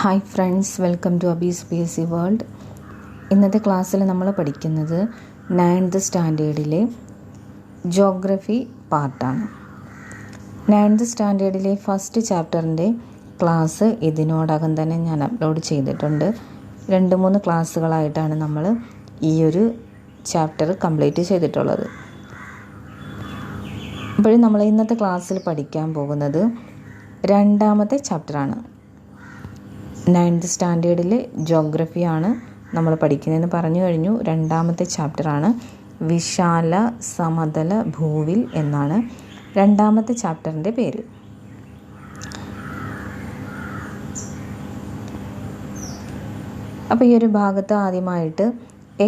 Hi friends, welcome to Abees PSC world. ഇന്നത്തെ ക്ലാസ്സിൽ നമ്മൾ പഠിക്കുന്നത് 9th സ്റ്റാൻഡേർഡിലെ ജോഗ്രഫി പാർട്ടാണ്. 9th സ്റ്റാൻഡേർഡിലെ ഫസ്റ്റ് ചാപ്റ്ററിൻ്റെ ക്ലാസ് ഇതിനോടകം തന്നെ ഞാൻ അപ്ലോഡ് ചെയ്തിട്ടുണ്ട്. 2-3 ക്ലാസ്സുകളായിട്ടാണ് നമ്മൾ ഈ ഒരു ചാപ്റ്റർ കംപ്ലീറ്റ് ചെയ്തിട്ടുള്ളത്. അപ്പോഴും നമ്മൾ ഇന്നത്തെ ക്ലാസ്സിൽ പഠിക്കാൻ പോകുന്നത് 2ാമത്തെ ചാപ്റ്ററാണ്. 9th സ്റ്റാൻഡേർഡിലെ ജോഗ്രഫിയാണ് നമ്മൾ പഠിക്കുന്നതെന്ന് പറഞ്ഞു കഴിഞ്ഞു. 2ാമത്തെ ചാപ്റ്ററാണ് വിശാല സമതല ഭൂവിൽ എന്നാണ് 2ാമത്തെ ചാപ്റ്ററിൻ്റെ പേര്. അപ്പോൾ ഈ ഒരു ഭാഗത്ത് ആദ്യമായിട്ട്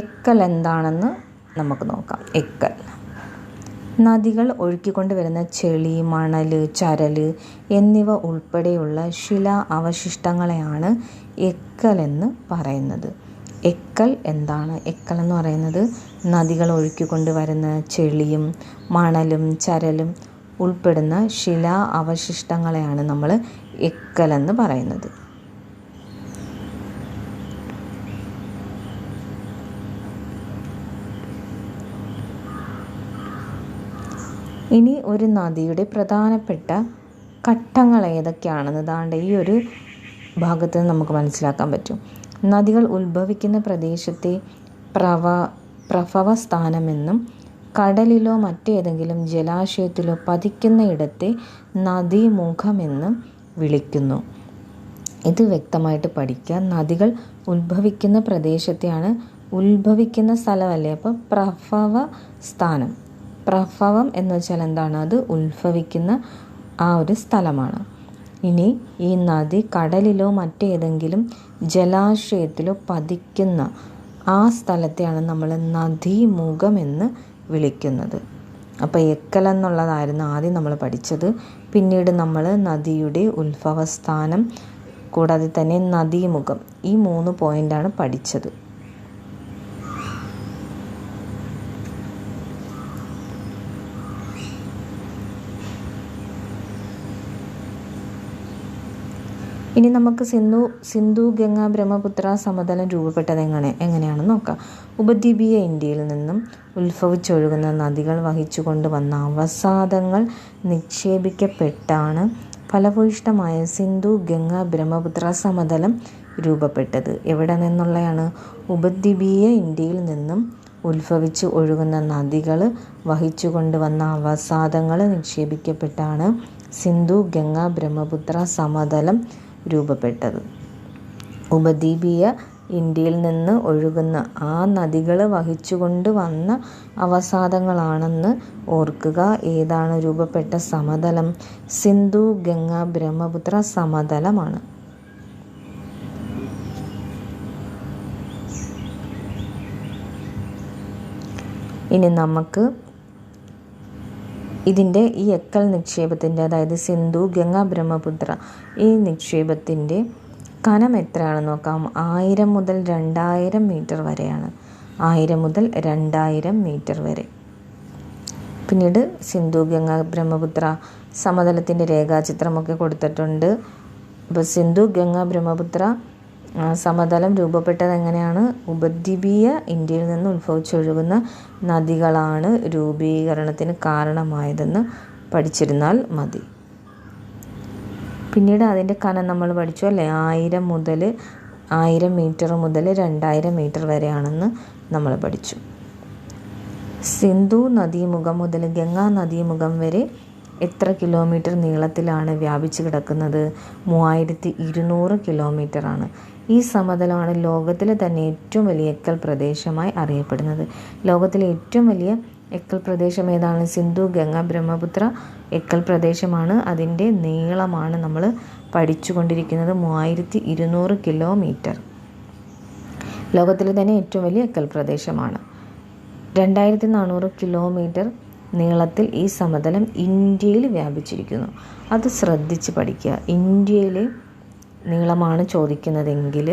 എക്കൽ എന്താണെന്ന് നമുക്ക് നോക്കാം. എക്കൽ നദികൾ ഒഴുക്കിക്കൊണ്ട് വരുന്ന ചെളി, മണൽ, ചരൽ എന്നിവ ഉൾപ്പെടെയുള്ള ശിലാ അവശിഷ്ടങ്ങളെയാണ് എക്കൽ എന്ന് പറയുന്നത്. എക്കൽ എന്താണ്? എക്കൽ എന്ന് പറയുന്നത് നദികൾ ഒഴുക്കിക്കൊണ്ട് വരുന്ന ചെളിയും മണലും ചരലും ഉൾപ്പെടുന്ന ശിലാ അവശിഷ്ടങ്ങളെയാണ് നമ്മൾ എക്കൽ എന്ന് പറയുന്നത്. ഇനി ഒരു നദിയുടെ പ്രധാനപ്പെട്ട ഘട്ടങ്ങൾ ഏതൊക്കെയാണെന്ന് ദാണ്ട് ഈ ഒരു ഭാഗത്ത് നിന്ന് നമുക്ക് മനസ്സിലാക്കാൻ പറ്റും. നദികൾ ഉത്ഭവിക്കുന്ന പ്രദേശത്തെ പ്രഭവ സ്ഥാനമെന്നും കടലിലോ മറ്റേതെങ്കിലും ജലാശയത്തിലോ പതിക്കുന്ന ഇടത്തെ നദീമുഖമെന്നും വിളിക്കുന്നു. ഇത് വ്യക്തമായിട്ട് പഠിക്കുക. നദികൾ ഉത്ഭവിക്കുന്ന പ്രദേശത്തെയാണ്, ഉത്ഭവിക്കുന്ന സ്ഥലമല്ലേ, അപ്പോൾ പ്രഭവ സ്ഥാനം. പ്രഭവം എന്ന് വെച്ചാൽ എന്താണ്? അത് ഉത്ഭവിക്കുന്ന ആ ഒരു സ്ഥലമാണ്. ഇനി ഈ നദി കടലിലോ മറ്റേതെങ്കിലും ജലാശയത്തിലോ പതിക്കുന്ന ആ സ്ഥലത്തെയാണ് നമ്മൾ നദീമുഖം എന്ന് വിളിക്കുന്നത്. അപ്പോൾ എക്കൽ എന്നുള്ളതായിരുന്നു ആദ്യം നമ്മൾ പഠിച്ചത്. പിന്നീട് നമ്മൾ നദിയുടെ ഉത്ഭവസ്ഥാനം കൂടാതെ തന്നെ നദീമുഖം, ഈ 3 പോയിൻ്റാണ് പഠിച്ചത്. ഇനി നമുക്ക് സിന്ധു ഗംഗ ബ്രഹ്മപുത്ര സമതലം രൂപപ്പെട്ടത് എങ്ങനെയാണെന്ന് നോക്കാം. ഉപദ്വീപീയ ഇന്ത്യയിൽ നിന്നും ഉത്ഭവിച്ചൊഴുകുന്ന നദികൾ വഹിച്ചു കൊണ്ടുവന്ന അവസാദങ്ങൾ നിക്ഷേപിക്കപ്പെട്ടാണ് ഫലഭൂയിഷ്ഠമായ സിന്ധു ഗംഗ ബ്രഹ്മപുത്ര സമതലം രൂപപ്പെട്ടത്. എവിടെ നിന്നുള്ളതാണ്? ഉപദ്വീപീയ ഇന്ത്യയിൽ നിന്നും ഉത്ഭവിച്ച് ഒഴുകുന്ന നദികൾ വഹിച്ചു കൊണ്ടുവന്ന അവസാദങ്ങൾ നിക്ഷേപിക്കപ്പെട്ടാണ് സിന്ധു ഗംഗ ബ്രഹ്മപുത്ര സമതലം രൂപപ്പെട്ടത്. ഉപദ്വീപീയ ഇന്ത്യയിൽ നിന്ന് ഒഴുകുന്ന ആ നദികൾ വഹിച്ചുകൊണ്ട് വന്ന അവസാദങ്ങളാണെന്ന് ഓർക്കുക. ഏതാണ് രൂപപ്പെട്ട സമതലം? സിന്ധു ഗംഗ ബ്രഹ്മപുത്ര സമതലമാണ്. ഇനി നമുക്ക് ഇതിൻ്റെ ഈ എക്കൽ നിക്ഷേപത്തിൻ്റെ, അതായത് സിന്ധു ഗംഗ ബ്രഹ്മപുത്ര ഈ നിക്ഷേപത്തിൻ്റെ കനം എത്രയാണെന്ന് നോക്കാം. 1000 മുതൽ 2000 മീറ്റർ വരെയാണ്. 1000 മുതൽ 2000 മീറ്റർ വരെ. പിന്നീട് സിന്ധു ഗംഗ ബ്രഹ്മപുത്ര സമതലത്തിൻ്റെ രേഖാചിത്രമൊക്കെ കൊടുത്തിട്ടുണ്ട്. അപ്പോൾ സിന്ധു ഗംഗ ബ്രഹ്മപുത്ര സമതലം രൂപപ്പെട്ടത് എങ്ങനെയാണ്? ഉപദ്വീപീയ ഇന്ത്യയിൽ നിന്ന് ഉത്ഭവിച്ചൊഴുകുന്ന നദികളാണ് രൂപീകരണത്തിന് കാരണമായതെന്ന് പഠിച്ചിരുന്നാൽ മതി. പിന്നീട് അതിൻ്റെ കനം നമ്മൾ പഠിച്ചു അല്ലേ? 1000 മീറ്റർ മുതൽ 2000 മീറ്റർ വരെയാണെന്ന് നമ്മൾ പഠിച്ചു. സിന്ധു നദീമുഖം മുതൽ ഗംഗാ നദീമുഖം വരെ എത്ര കിലോമീറ്റർ നീളത്തിലാണ് വ്യാപിച്ചു കിടക്കുന്നത്? 3200 കിലോമീറ്ററാണ്. ഈ സമതലമാണ് ലോകത്തിലെ തന്നെ ഏറ്റവും വലിയ എക്കൽ പ്രദേശമായി അറിയപ്പെടുന്നത്. ലോകത്തിലെ ഏറ്റവും വലിയ എക്കൽ പ്രദേശം ഏതാണ്? സിന്ധു ഗംഗ ബ്രഹ്മപുത്ര എക്കൽ പ്രദേശമാണ്. അതിൻ്റെ നീളമാണ് നമ്മൾ പഠിച്ചുകൊണ്ടിരിക്കുന്നത് 3200 കിലോമീറ്റർ. ലോകത്തിലെ തന്നെ ഏറ്റവും വലിയ എക്കൽ പ്രദേശമാണ്. 2400 കിലോമീറ്റർ നീളത്തിൽ ഈ സമതലം ഇന്ത്യയിൽ വ്യാപിച്ചിരിക്കുന്നു. അത് ശ്രദ്ധിച്ച് പഠിക്കുക. ഇന്ത്യയിലെ നീളമാണ് ചോദിക്കുന്നതെങ്കിൽ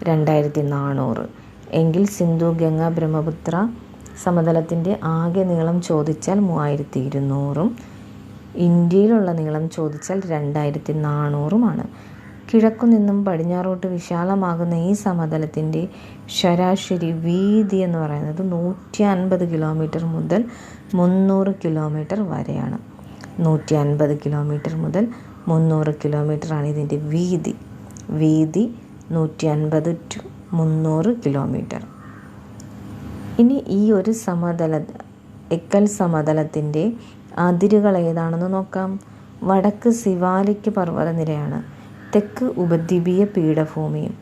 2400, എങ്കിൽ സിന്ധു ഗംഗ ബ്രഹ്മപുത്ര സമതലത്തിൻ്റെ ആകെ നീളം ചോദിച്ചാൽ 3200, ഇന്ത്യയിലുള്ള നീളം ചോദിച്ചാൽ 2400 കിഴക്കു നിന്നും പടിഞ്ഞാറോട്ട് വിശാലമാകുന്ന ഈ സമതലത്തിൻ്റെ ശരാശരി വീതി എന്ന് പറയുന്നത് 150 കിലോമീറ്റർ മുതൽ 300 കിലോമീറ്റർ വരെയാണ്. 150 കിലോമീറ്റർ മുതൽ 300 കിലോമീറ്ററാണ് ഇതിൻ്റെ വീതി. 150 to 300 കിലോമീറ്റർ. ഇനി ഈ ഒരു എക്കൽ സമതലത്തിൻ്റെ അതിരുകൾ ഏതാണെന്ന് നോക്കാം. വടക്ക് സിവാലിക് പർവ്വതനിരയാണ്, തെക്ക് ഉപദ്വീപീയ പീഠഭൂമിയും.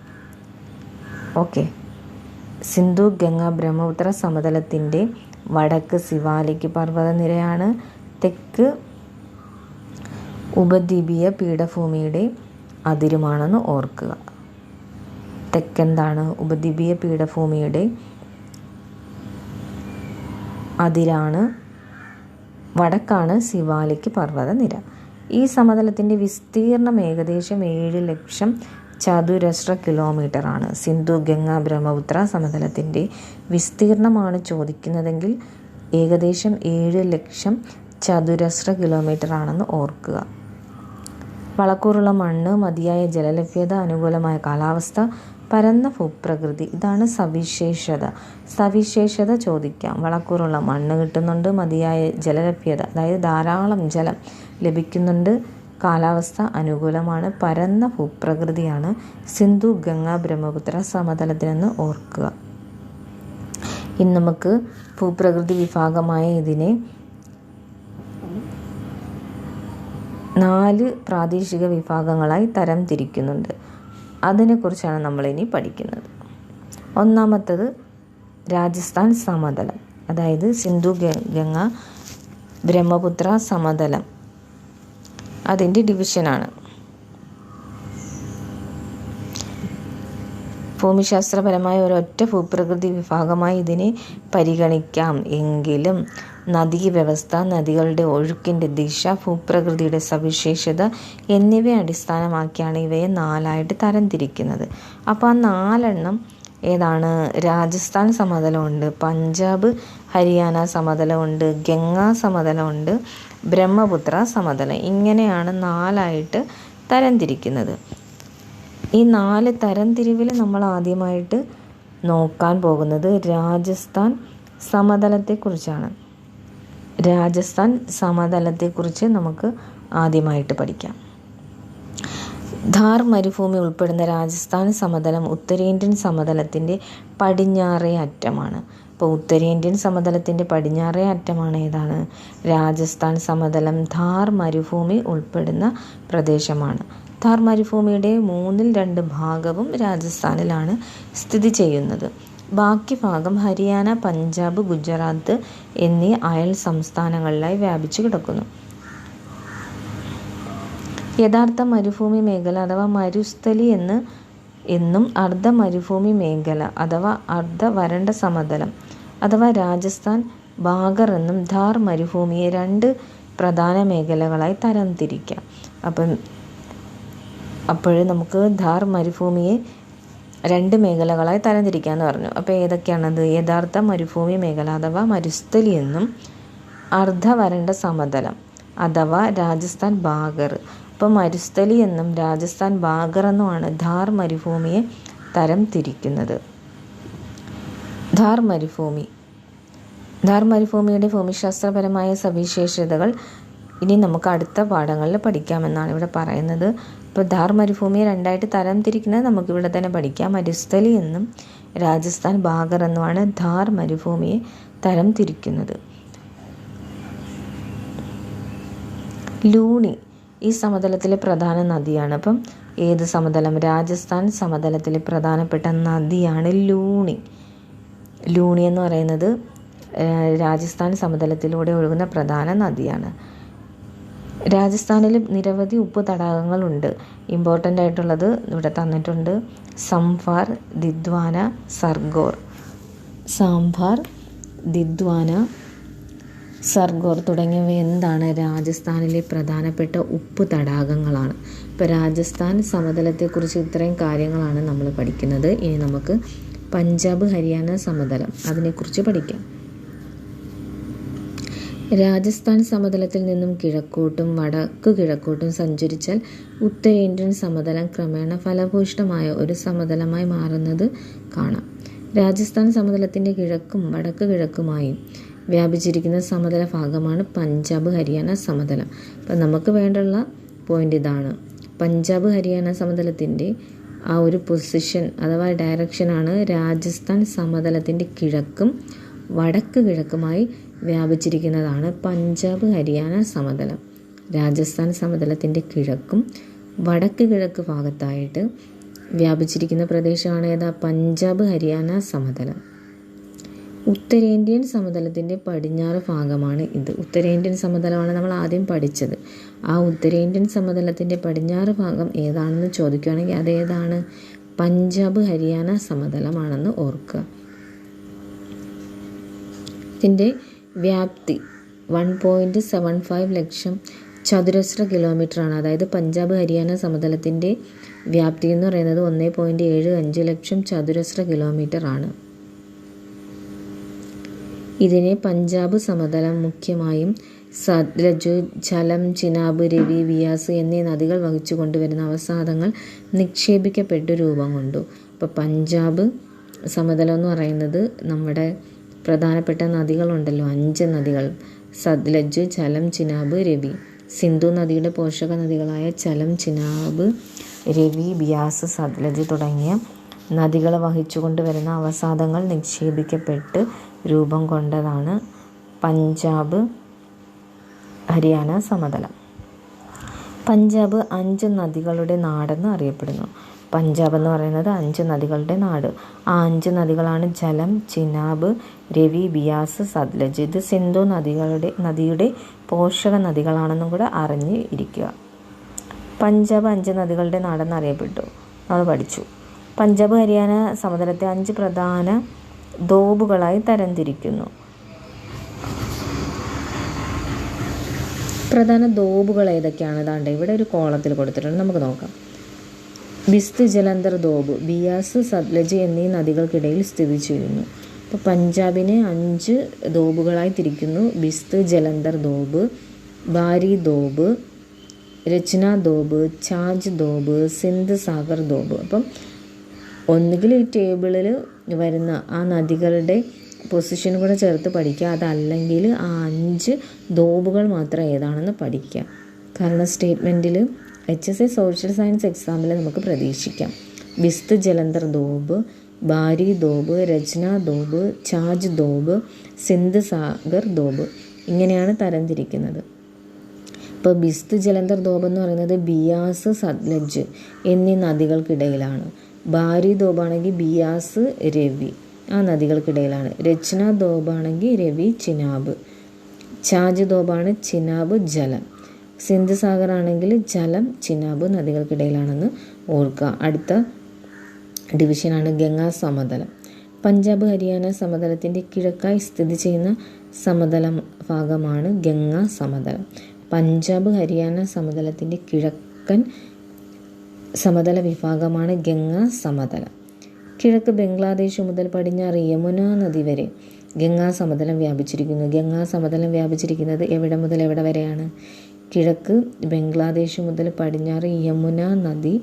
ഓക്കെ, സിന്ധു ഗംഗ ബ്രഹ്മപുത്ര സമതലത്തിൻ്റെ വടക്ക് സിവാലിക് പർവ്വതനിരയാണ്, തെക്ക് ഉപദ്വീപീയ പീഠഭൂമിയുടെ അതിരുമാണെന്ന് ഓർക്കുക. തെക്കെന്താണ്? ഉപദ്വീപീയ പീഠഭൂമിയുടെ അതിരാണ്. വടക്കാണ് സിവാലിക് പർവ്വതനിര. ഈ സമതലത്തിൻ്റെ വിസ്തീർണം ഏകദേശം 7 ലക്ഷം ചതുരശ്ര കിലോമീറ്ററാണ്. സിന്ധു ഗംഗ ബ്രഹ്മപുത്ര സമതലത്തിൻ്റെ വിസ്തീർണമാണ് ചോദിക്കുന്നതെങ്കിൽ ഏകദേശം 7 ലക്ഷം ചതുരശ്ര കിലോമീറ്റർ ആണെന്ന് ഓർക്കുക. വളക്കൂറുള്ള മണ്ണ്, മതിയായ ജലലഭ്യത, അനുകൂലമായ കാലാവസ്ഥ, പരന്ന ഭൂപ്രകൃതി, ഇതാണ് സവിശേഷത ചോദിക്കാം. വളക്കൂറുള്ള മണ്ണ് കിട്ടുന്നുണ്ട്, മതിയായ ജലലഭ്യത അതായത് ധാരാളം ജലം ലഭിക്കുന്നുണ്ട്, കാലാവസ്ഥ അനുകൂലമാണ്, പരന്ന ഭൂപ്രകൃതിയാണ് സിന്ധു ഗംഗ ബ്രഹ്മപുത്ര സമതലത്തിനെന്ന് ഓർക്കുക. ഇനി നമുക്ക് ഭൂപ്രകൃതി വിഭാഗമായ ഇതിനെ 4 പ്രാദേശിക വിഭാഗങ്ങളായി തരം തിരിക്കുന്നുണ്ട്. അതിനെക്കുറിച്ചാണ് നമ്മളിനി പഠിക്കുന്നത്. ഒന്നാമത്തത് രാജസ്ഥാൻ സമതലം, അതായത് സിന്ധു ഗംഗ ബ്രഹ്മപുത്ര സമതലം, അതിൻ്റെ ഡിവിഷനാണ്. ഭൂമിശാസ്ത്രപരമായ ഒരൊറ്റ ഭൂപ്രകൃതി വിഭാഗമായി ഇതിനെ പരിഗണിക്കാം. എങ്കിലും നദീവ്യവസ്ഥ, നദികളുടെ ഒഴുക്കിൻ്റെ ദിശ, ഭൂപ്രകൃതിയുടെ സവിശേഷത എന്നിവയെ അടിസ്ഥാനമാക്കിയാണ് ഇവയെ 4ആയിട്ട് തരംതിരിക്കുന്നത്. അപ്പോൾ ആ 4 ഏതാണ്? രാജസ്ഥാൻ സമതലമുണ്ട്, പഞ്ചാബ് ഹരിയാന സമതലമുണ്ട്, ഗംഗാ സമതലമുണ്ട്, ബ്രഹ്മപുത്ര സമതലം. ഇങ്ങനെയാണ് 4ആയിട്ട് തരംതിരിക്കുന്നത്. ഈ 4 തരംതിരിവിൽ നമ്മൾ ആദ്യമായിട്ട് നോക്കാൻ പോകുന്നത് രാജസ്ഥാൻ സമതലത്തെക്കുറിച്ചാണ്. രാജസ്ഥാൻ സമതലത്തെക്കുറിച്ച് നമുക്ക് ആദ്യമായിട്ട് പഠിക്കാം. ഥാർ മരുഭൂമി ഉൾപ്പെടുന്ന രാജസ്ഥാൻ സമതലം ഉത്തരേന്ത്യൻ സമതലത്തിൻ്റെ പടിഞ്ഞാറേ അറ്റമാണ്. അപ്പോൾ ഉത്തരേന്ത്യൻ സമതലത്തിൻ്റെ പടിഞ്ഞാറേ അറ്റമാണ് ഏതാണ്? രാജസ്ഥാൻ സമതലം. ഥാർ മരുഭൂമി ഉൾപ്പെടുന്ന പ്രദേശമാണ്. ഥാർ മരുഭൂമിയുടെ 2/3 ഭാഗവും രാജസ്ഥാനിലാണ് സ്ഥിതി ചെയ്യുന്നത്. ബാക്കി ഭാഗം ഹരിയാന, പഞ്ചാബ്, ഗുജറാത്ത് എന്നീ അയൽ സംസ്ഥാനങ്ങളിലായി വ്യാപിച്ചു കിടക്കുന്നു. യഥാർത്ഥ മരുഭൂമി മേഖല അഥവാ മരുസ്ഥലി എന്നും അർദ്ധ മരുഭൂമി മേഖല അഥവാ അർദ്ധ വരണ്ട സമതലം അഥവാ രാജസ്ഥാൻ ബാഗർ എന്നും ഥാർ മരുഭൂമിയെ 2 പ്രധാന മേഖലകളായി തരംതിരിക്കാം. അപ്പോൾ നമുക്ക് ഥാർ മരുഭൂമിയെ 2 മേഖലകളായി തരംതിരിക്കാമെന്ന് പറഞ്ഞു. അപ്പോൾ ഏതൊക്കെയാണത്? യഥാർത്ഥ മരുഭൂമി മേഖല അഥവാ മരുസ്ഥലി എന്നും അർദ്ധ വരണ്ട സമതലം അഥവാ രാജസ്ഥാൻ ബാഗർ. അപ്പോൾ മരുസ്ഥലി എന്നും രാജസ്ഥാൻ ബാഗർ എന്നുമാണ് ഥാർ മരുഭൂമിയെ തരംതിരിക്കുന്നത്. ഥാർ മരുഭൂമിയുടെ ഭൂമിശാസ്ത്രപരമായ സവിശേഷതകൾ ഇനി നമുക്ക് അടുത്ത പാഠങ്ങളിൽ പഠിക്കാമെന്നാണ് ഇവിടെ പറയുന്നത്. ഇപ്പോൾ ഥാർ മരുഭൂമിയെ 2ആയിട്ട് തരംതിരിക്കുന്നത് നമുക്കിവിടെ തന്നെ പഠിക്കാം. മരുസ്ഥലി എന്നും രാജസ്ഥാൻ ബാഗർ എന്നുമാണ് ഥാർ മരുഭൂമിയെ തരംതിരിക്കുന്നത്. ലൂണി ഈ സമതലത്തിലെ പ്രധാന നദിയാണ്. അപ്പം ഏത് സമതലം? രാജസ്ഥാൻ സമതലത്തിലെ പ്രധാനപ്പെട്ട നദിയാണ് ലൂണി. ലൂണി എന്ന് പറയുന്നത് രാജസ്ഥാൻ സമതലത്തിലൂടെ ഒഴുകുന്ന പ്രധാന നദിയാണ്. രാജസ്ഥാനിൽ നിരവധി ഉപ്പ് തടാകങ്ങളുണ്ട്. ഇമ്പോർട്ടൻ്റ് ആയിട്ടുള്ളത് ഇവിടെ തന്നിട്ടുണ്ട്. സംഭാർ, ദിദ്വാന, സർഗോർ. സർഗോർ തുടങ്ങിയവ എന്താണ്? രാജസ്ഥാനിലെ പ്രധാനപ്പെട്ട ഉപ്പ് തടാകങ്ങളാണ്. ഇപ്പോൾ രാജസ്ഥാൻ സമതലത്തെക്കുറിച്ച് ഇത്രയും കാര്യങ്ങളാണ് നമ്മൾ പഠിക്കുന്നത്. ഇനി നമുക്ക് പഞ്ചാബ് ഹരിയാന സമതലം അതിനെക്കുറിച്ച് പഠിക്കാം. രാജസ്ഥാൻ സമതലത്തിൽ നിന്നും കിഴക്കോട്ടും വടക്കു കിഴക്കോട്ടും സഞ്ചരിച്ചാൽ ഉത്തരേന്ത്യൻ സമതലം ക്രമേണ ഫലഭൂയിഷ്ഠമായ ഒരു സമതലമായി മാറുന്നത് കാണാം. രാജസ്ഥാൻ സമതലത്തിൻ്റെ കിഴക്കും വടക്ക് കിഴക്കുമായും വ്യാപിച്ചിരിക്കുന്ന സമതല ഭാഗമാണ് പഞ്ചാബ് ഹരിയാന സമതലം. അപ്പം നമുക്ക് വേണ്ടുള്ള പോയിന്റ് ഇതാണ്. പഞ്ചാബ് ഹരിയാന സമതലത്തിൻ്റെ ആ ഒരു പൊസിഷൻ അഥവാ ഡയറക്ഷനാണ് രാജസ്ഥാൻ സമതലത്തിൻ്റെ കിഴക്കും വടക്ക് കിഴക്കുമായി വ്യാപിച്ചിരിക്കുന്നതാണ് പഞ്ചാബ് ഹരിയാന സമതലം. രാജസ്ഥാൻ സമതലത്തിൻ്റെ കിഴക്കും വടക്ക് കിഴക്ക് ഭാഗത്തായിട്ട് വ്യാപിച്ചിരിക്കുന്ന പ്രദേശമാണ് ഏതാ? പഞ്ചാബ് ഹരിയാന സമതലം. ഉത്തരേന്ത്യൻ സമതലത്തിൻ്റെ പടിഞ്ഞാറ് ഭാഗമാണ് ഇത്. ഉത്തരേന്ത്യൻ സമതലമാണ് നമ്മൾ ആദ്യം പഠിച്ചത്. ആ ഉത്തരേന്ത്യൻ സമതലത്തിൻ്റെ പടിഞ്ഞാറ് ഭാഗം ഏതാണെന്ന് ചോദിക്കുകയാണെങ്കിൽ അതേതാണ്? പഞ്ചാബ് ഹരിയാന സമതലമാണെന്ന് ഓർക്കുക. ഇതിൻ്റെ വ്യാപ്തി 1.75 ലക്ഷം ചതുരശ്ര കിലോമീറ്ററാണ്. അതായത് പഞ്ചാബ് ഹരിയാന സമതലത്തിൻ്റെ വ്യാപ്തി എന്ന് പറയുന്നത് 1.75 ലക്ഷം ചതുരശ്ര കിലോമീറ്റർ ആണ്. ഇതിനെ പഞ്ചാബ് സമതലം മുഖ്യമായും സത്ലജ്, ഝലം, ചിനാബ്, രവി, ബിയാസ് എന്നീ നദികൾ വഹിച്ചു കൊണ്ടുവരുന്ന അവസാദങ്ങൾ നിക്ഷേപിക്കപ്പെട്ടു രൂപം കൊണ്ടു. അപ്പോൾ പഞ്ചാബ് സമതലം എന്ന് പറയുന്നത് നമ്മുടെ പ്രധാനപ്പെട്ട നദികളുണ്ടല്ലോ, 5 നദികൾ: സത്ലജ്, ഝലം, ചിനാബ്, രവി. സിന്ധു നദിയുടെ പോഷക നദികളായ ഝലം, ചിനാബ്, രവി, ബിയാസ്, സത്ലജ് തുടങ്ങിയ നദികൾ വഹിച്ചുകൊണ്ട് വരുന്ന അവസാദങ്ങൾ നിക്ഷേപിക്കപ്പെട്ട് രൂപം കൊണ്ടതാണ് പഞ്ചാബ് ഹരിയാന സമതലം. പഞ്ചാബ് 5 നദികളുടെ നാടെന്ന് അറിയപ്പെടുന്നു. പഞ്ചാബ് എന്ന് പറയുന്നത് 5 നദികളുടെ നാട്. ആ 5 നദികളാണ് ഝലം, ചിനാബ്, രവി, ബിയാസ്, സത്ലജ്. ഇത് സിന്ധു നദിയുടെ പോഷക നദികളാണെന്നും കൂടെ അറിഞ്ഞ് ഇരിക്കുക. പഞ്ചാബ് 5 നദികളുടെ നാടെന്ന് അറിയപ്പെട്ടു, നമ്മൾ പഠിച്ചു. പഞ്ചാബ് ഹരിയാന സമതലത്തെ 5 പ്രധാന ദോബുകളായി തരംതിരിക്കുന്നു. പ്രധാന ദോബുകൾ ഏതൊക്കെയാണ്? ദാണ്ടെ ഇവിടെ ഒരു കോളത്തിൽ കൊടുത്തിട്ടുണ്ട്, നമുക്ക് നോക്കാം. ബിസ്ത് ജലന്ധർ ദോബ് ബിയാസ്, സത്ലജ് എന്നീ നദികൾക്കിടയിൽ സ്ഥിതി ചെയ്യുന്നു. അപ്പോൾ പഞ്ചാബിനെ 5 ദോബുകളായി തിരിക്കുന്നു. ബിസ്ത് ജലന്ധർ ദോബ്, ബാരി ദോബ്, രചന ദോബ്, ഛാജ് ദോബ്, സിന്ധ് സാഗർ ദോബ്. അപ്പം ഒന്നുകിൽ ഈ ടേബിളിൽ വരുന്ന ആ നദികളുടെ പൊസിഷൻ കൂടെ ചേർത്ത് പഠിക്കുക, അതല്ലെങ്കിൽ ആ 5 ദോബുകൾ മാത്രം ഏതാണെന്ന് പഠിക്കുക. കാരണം സ്റ്റേറ്റ്മെൻറ്റിൽ HSC സോഷ്യൽ സയൻസ് എക്സാമിൽ നമുക്ക് പ്രതീക്ഷിക്കാം. ബിസ്ത് ജലന്ധർ ദോബ്, ബാരി ദോബ്, രചന ദോബ്, ഛാജ് ദോബ്, സിന്ധ് സാഗർ ദോബ്, ഇങ്ങനെയാണ് തരംതിരിക്കുന്നത്. ഇപ്പോൾ ബിസ്ത് ജലന്ധർ ദോബ് എന്ന് പറയുന്നത് ബിയാസ്, സത്ലജ് എന്നീ നദികൾക്കിടയിലാണ്. ബാരി ദോബാണെങ്കിൽ ബിയാസ്, രവി ആ നദികൾക്കിടയിലാണ്. രചന ദോബാണെങ്കിൽ രവി, ചിനാബ്. ഛാജ് ദോബാണ് ചിനാബ്, ജലം. സിന്ധ് സാഗർ ആണെങ്കിൽ ജലം, ചിനാബ് നദികൾക്കിടയിലാണെന്ന് ഓർക്കുക. അടുത്ത ഡിവിഷനാണ് ഗംഗാ സമതലം. പഞ്ചാബ് ഹരിയാന സമതലത്തിൻ്റെ കിഴക്കായി സ്ഥിതി ചെയ്യുന്ന സമതല ഭാഗമാണ് ഗംഗാ സമതലം. പഞ്ചാബ് ഹരിയാന സമതലത്തിൻ്റെ കിഴക്കൻ സമതല വിഭാഗമാണ് ഗംഗാ സമതലം. കിഴക്ക് ബംഗ്ലാദേശ് മുതൽ പടിഞ്ഞാറ് യമുന നദി വരെ ഗംഗാ സമതലം വ്യാപിച്ചിരിക്കുന്നു. ഗംഗാ സമതലം വ്യാപിച്ചിരിക്കുന്നത് എവിടെ മുതൽ എവിടെ വരെയാണ്? കിഴക്ക് ബംഗ്ലാദേശ് മുതൽ പടിഞ്ഞാറ് യമുന നദി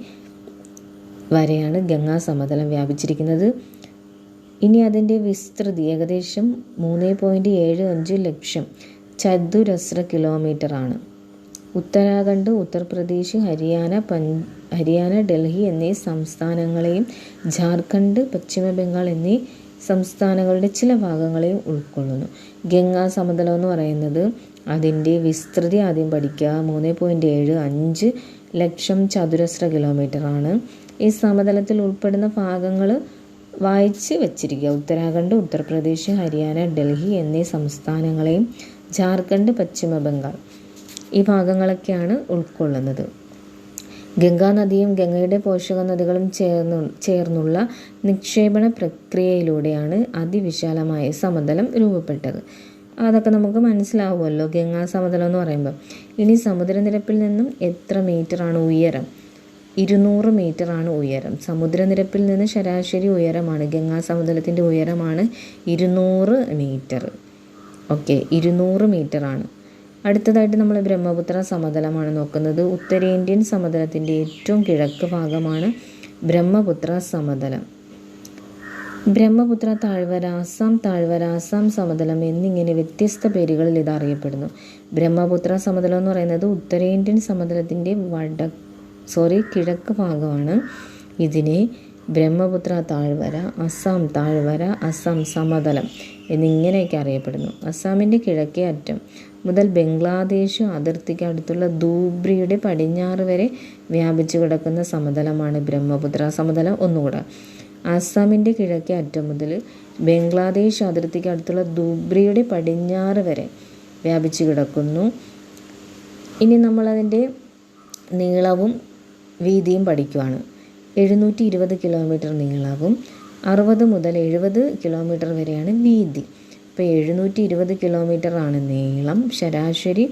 വരെയാണ് ഗംഗാ സമതലം വ്യാപിച്ചിരിക്കുന്നത്. ഇനി അതിൻ്റെ വിസ്തൃതി ഏകദേശം 3.75 ലക്ഷം ചതുരശ്ര കിലോമീറ്ററാണ്. ഉത്തരാഖണ്ഡ്, ഉത്തർപ്രദേശ്, ഹരിയാന, ഡൽഹി എന്നീ സംസ്ഥാനങ്ങളെയും ഝാർഖണ്ഡ്, പശ്ചിമ ബംഗാൾ എന്നീ സംസ്ഥാനങ്ങളുടെ ചില ഭാഗങ്ങളെയും ഉൾക്കൊള്ളുന്നു. ഗംഗാ സമതലം എന്ന് പറയുന്നത് അതിൻ്റെ വിസ്തൃതി ആദ്യം പഠിക്കുക. 3.75 ലക്ഷം ചതുരശ്ര കിലോമീറ്ററാണ്. ഈ സമതലത്തിൽ ഉൾപ്പെടുന്ന ഭാഗങ്ങൾ വായിച്ച് വച്ചിരിക്കുക. ഉത്തരാഖണ്ഡ്, ഉത്തർപ്രദേശ്, ഹരിയാന, ഡൽഹി എന്നീ സംസ്ഥാനങ്ങളെയും ഝാർഖണ്ഡ്, പശ്ചിമ ബംഗാൾ ഈ ഭാഗങ്ങളൊക്കെയാണ് ഉൾക്കൊള്ളുന്നത്. ഗംഗാ നദിയും ഗംഗയുടെ പോഷക നദികളും ചേർന്നുള്ള നിക്ഷേപണ പ്രക്രിയയിലൂടെയാണ് അതിവിശാലമായ സമതലം രൂപപ്പെട്ടത്. അതൊക്കെ നമുക്ക് മനസ്സിലാവുമല്ലോ ഗംഗാ സമതലം എന്ന് പറയുമ്പോൾ. ഇനി സമുദ്രനിരപ്പിൽ നിന്നും എത്ര മീറ്ററാണ് ഉയരം? 200 മീറ്ററാണ് ഉയരം. സമുദ്രനിരപ്പിൽ നിന്ന് ശരാശരി ഉയരമാണ് ഗംഗാ സമതലത്തിൻ്റെ ഉയരമാണ് 200 മീറ്റർ. ഓക്കെ, 200 മീറ്ററാണ്. അടുത്തതായിട്ട് നമ്മൾ ബ്രഹ്മപുത്ര സമതലമാണ് നോക്കുന്നത്. ഉത്തരേന്ത്യൻ സമതലത്തിൻ്റെ ഏറ്റവും കിഴക്ക് ഭാഗമാണ് ബ്രഹ്മപുത്ര സമതലം. ബ്രഹ്മപുത്ര താഴ്വര, അസം താഴ്വര, അസം സമതലം എന്നിങ്ങനെ വ്യത്യസ്ത പേരുകളിൽ ഇത് അറിയപ്പെടുന്നു. ബ്രഹ്മപുത്ര സമതലം എന്ന് പറയുന്നത് ഉത്തരേന്ത്യൻ സമതലത്തിൻ്റെ കിഴക്ക് ഭാഗമാണ്. ഇതിനെ ബ്രഹ്മപുത്ര താഴ്വര, അസം താഴ്വര, അസം സമതലം എന്നിങ്ങനെയൊക്കെ അറിയപ്പെടുന്നു. അസാമിൻ്റെ കിഴക്കേ അറ്റം മുതൽ ബംഗ്ലാദേശ് അതിർത്തിക്ക് അടുത്തുള്ള ധൂബ്രിയുടെ പടിഞ്ഞാറ് വരെ വ്യാപിച്ചു കിടക്കുന്ന സമതലമാണ് ബ്രഹ്മപുത്ര സമതലം. ഒന്നുകൂടെ, ആസാമിൻ്റെ കിഴക്കേ അറ്റം മുതൽ ബംഗ്ലാദേശ് അതിർത്തിക്ക് അടുത്തുള്ള ധൂബ്രിയുടെ പടിഞ്ഞാറ് വരെ വ്യാപിച്ചു കിടക്കുന്നു. ഇനി നമ്മളതിൻ്റെ നീളവും വീതിയും പഠിക്കുകയാണ്. 720 കിലോമീറ്റർ നീളവും 60 മുതൽ 70 കിലോമീറ്റർ വരെയാണ് വീതി. ഇപ്പോൾ 720 കിലോമീറ്റർ ആണ് നീളം. ശരാശരി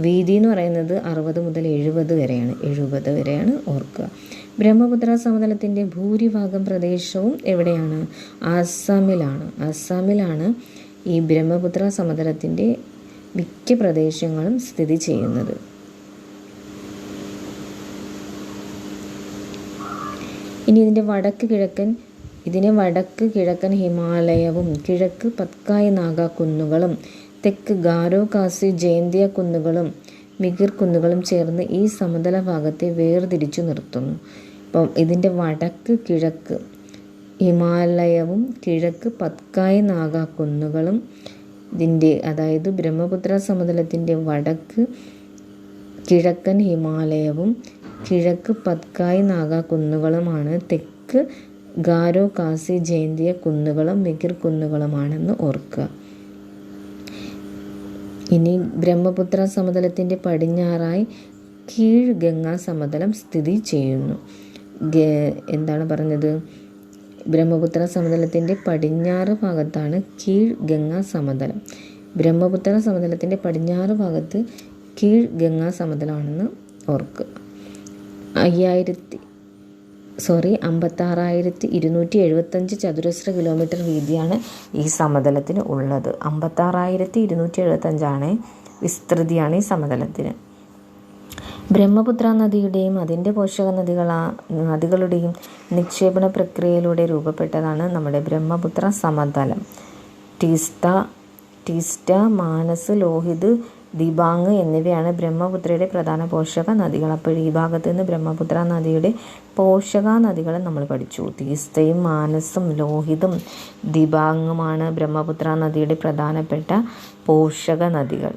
വീതി എന്ന് പറയുന്നത് 60 മുതൽ 70 വരെയാണ് ഓർക്കുക. ബ്രഹ്മപുത്ര സമതലത്തിൻ്റെ ഭൂരിഭാഗം പ്രദേശവും എവിടെയാണ്? ആസാമിലാണ് ഈ ബ്രഹ്മപുത്ര സമതലത്തിൻ്റെ മിക്ക പ്രദേശങ്ങളും സ്ഥിതി ചെയ്യുന്നത്. ഇനി ഇതിനെ വടക്ക് കിഴക്കൻ ഹിമാലയവും കിഴക്ക് പത്കായ് നാഗ കുന്നുകളും തെക്ക് ഗാരോ ഖാസി ജയന്തിയ കുന്നുകളും മിഗിർ കുന്നുകളും ചേർന്ന് ഈ സമതല ഭാഗത്തെ വേർതിരിച്ചു നിർത്തുന്നു. അപ്പം ഇതിൻ്റെ വടക്ക് കിഴക്ക് ഹിമാലയവും കിഴക്ക് പത്കായ് നാഗ കുന്നുകളും അതായത് ബ്രഹ്മപുത്ര സമതലത്തിൻ്റെ വടക്ക് കിഴക്കൻ ഹിമാലയവും കിഴക്ക് പത്കായ് നാഗ കുന്നുകളുമാണ്. തെക്ക് ഗാരോ ഖാസി ജയന്തിയ കുന്നുകളും മിഗിർ കുന്നുകളുമാണെന്ന് ഓർക്കുക. ഇനി ബ്രഹ്മപുത്ര സമതലത്തിൻ്റെ പടിഞ്ഞാറായി കീഴ് ഗംഗാ സമതലം സ്ഥിതി ചെയ്യുന്നു. എന്താണ് പറഞ്ഞത്? ബ്രഹ്മപുത്ര സമതലത്തിൻ്റെ പടിഞ്ഞാറ് ഭാഗത്താണ് കീഴ് ഗംഗാ സമതലം. ബ്രഹ്മപുത്ര സമതലത്തിൻ്റെ പടിഞ്ഞാറ് ഭാഗത്ത് കീഴ് ഗംഗാ സമതലമാണെന്ന് ഓർക്കുക. 56,275 ചതുരശ്ര കിലോമീറ്റർ വീതിയാണ് ഈ സമതലത്തിന് ഉള്ളത്. 56,275 വിസ്തൃതിയാണ് ഈ സമതലത്തിന്. ബ്രഹ്മപുത്ര നദിയുടെയും അതിൻ്റെ പോഷക നദികളുടെയും നിക്ഷേപണ പ്രക്രിയയിലൂടെ രൂപപ്പെട്ടതാണ് നമ്മുടെ ബ്രഹ്മപുത്ര സമതലം. ടീസ്റ്റ, മാനസ്, ലോഹിത്, ദിബാങ് എന്നിവയാണ് ബ്രഹ്മപുത്രയുടെ പ്രധാന പോഷക നദികൾ. അപ്പോൾ ഈ ഭാഗത്ത് നിന്ന് ബ്രഹ്മപുത്ര നദിയുടെ പോഷക നദികൾ നമ്മൾ പഠിച്ചു. തീസ്തയും മാനസും ലോഹിതും ദിബാങ്ങുമാണ് ബ്രഹ്മപുത്ര നദിയുടെ പ്രധാനപ്പെട്ട പോഷക നദികൾ.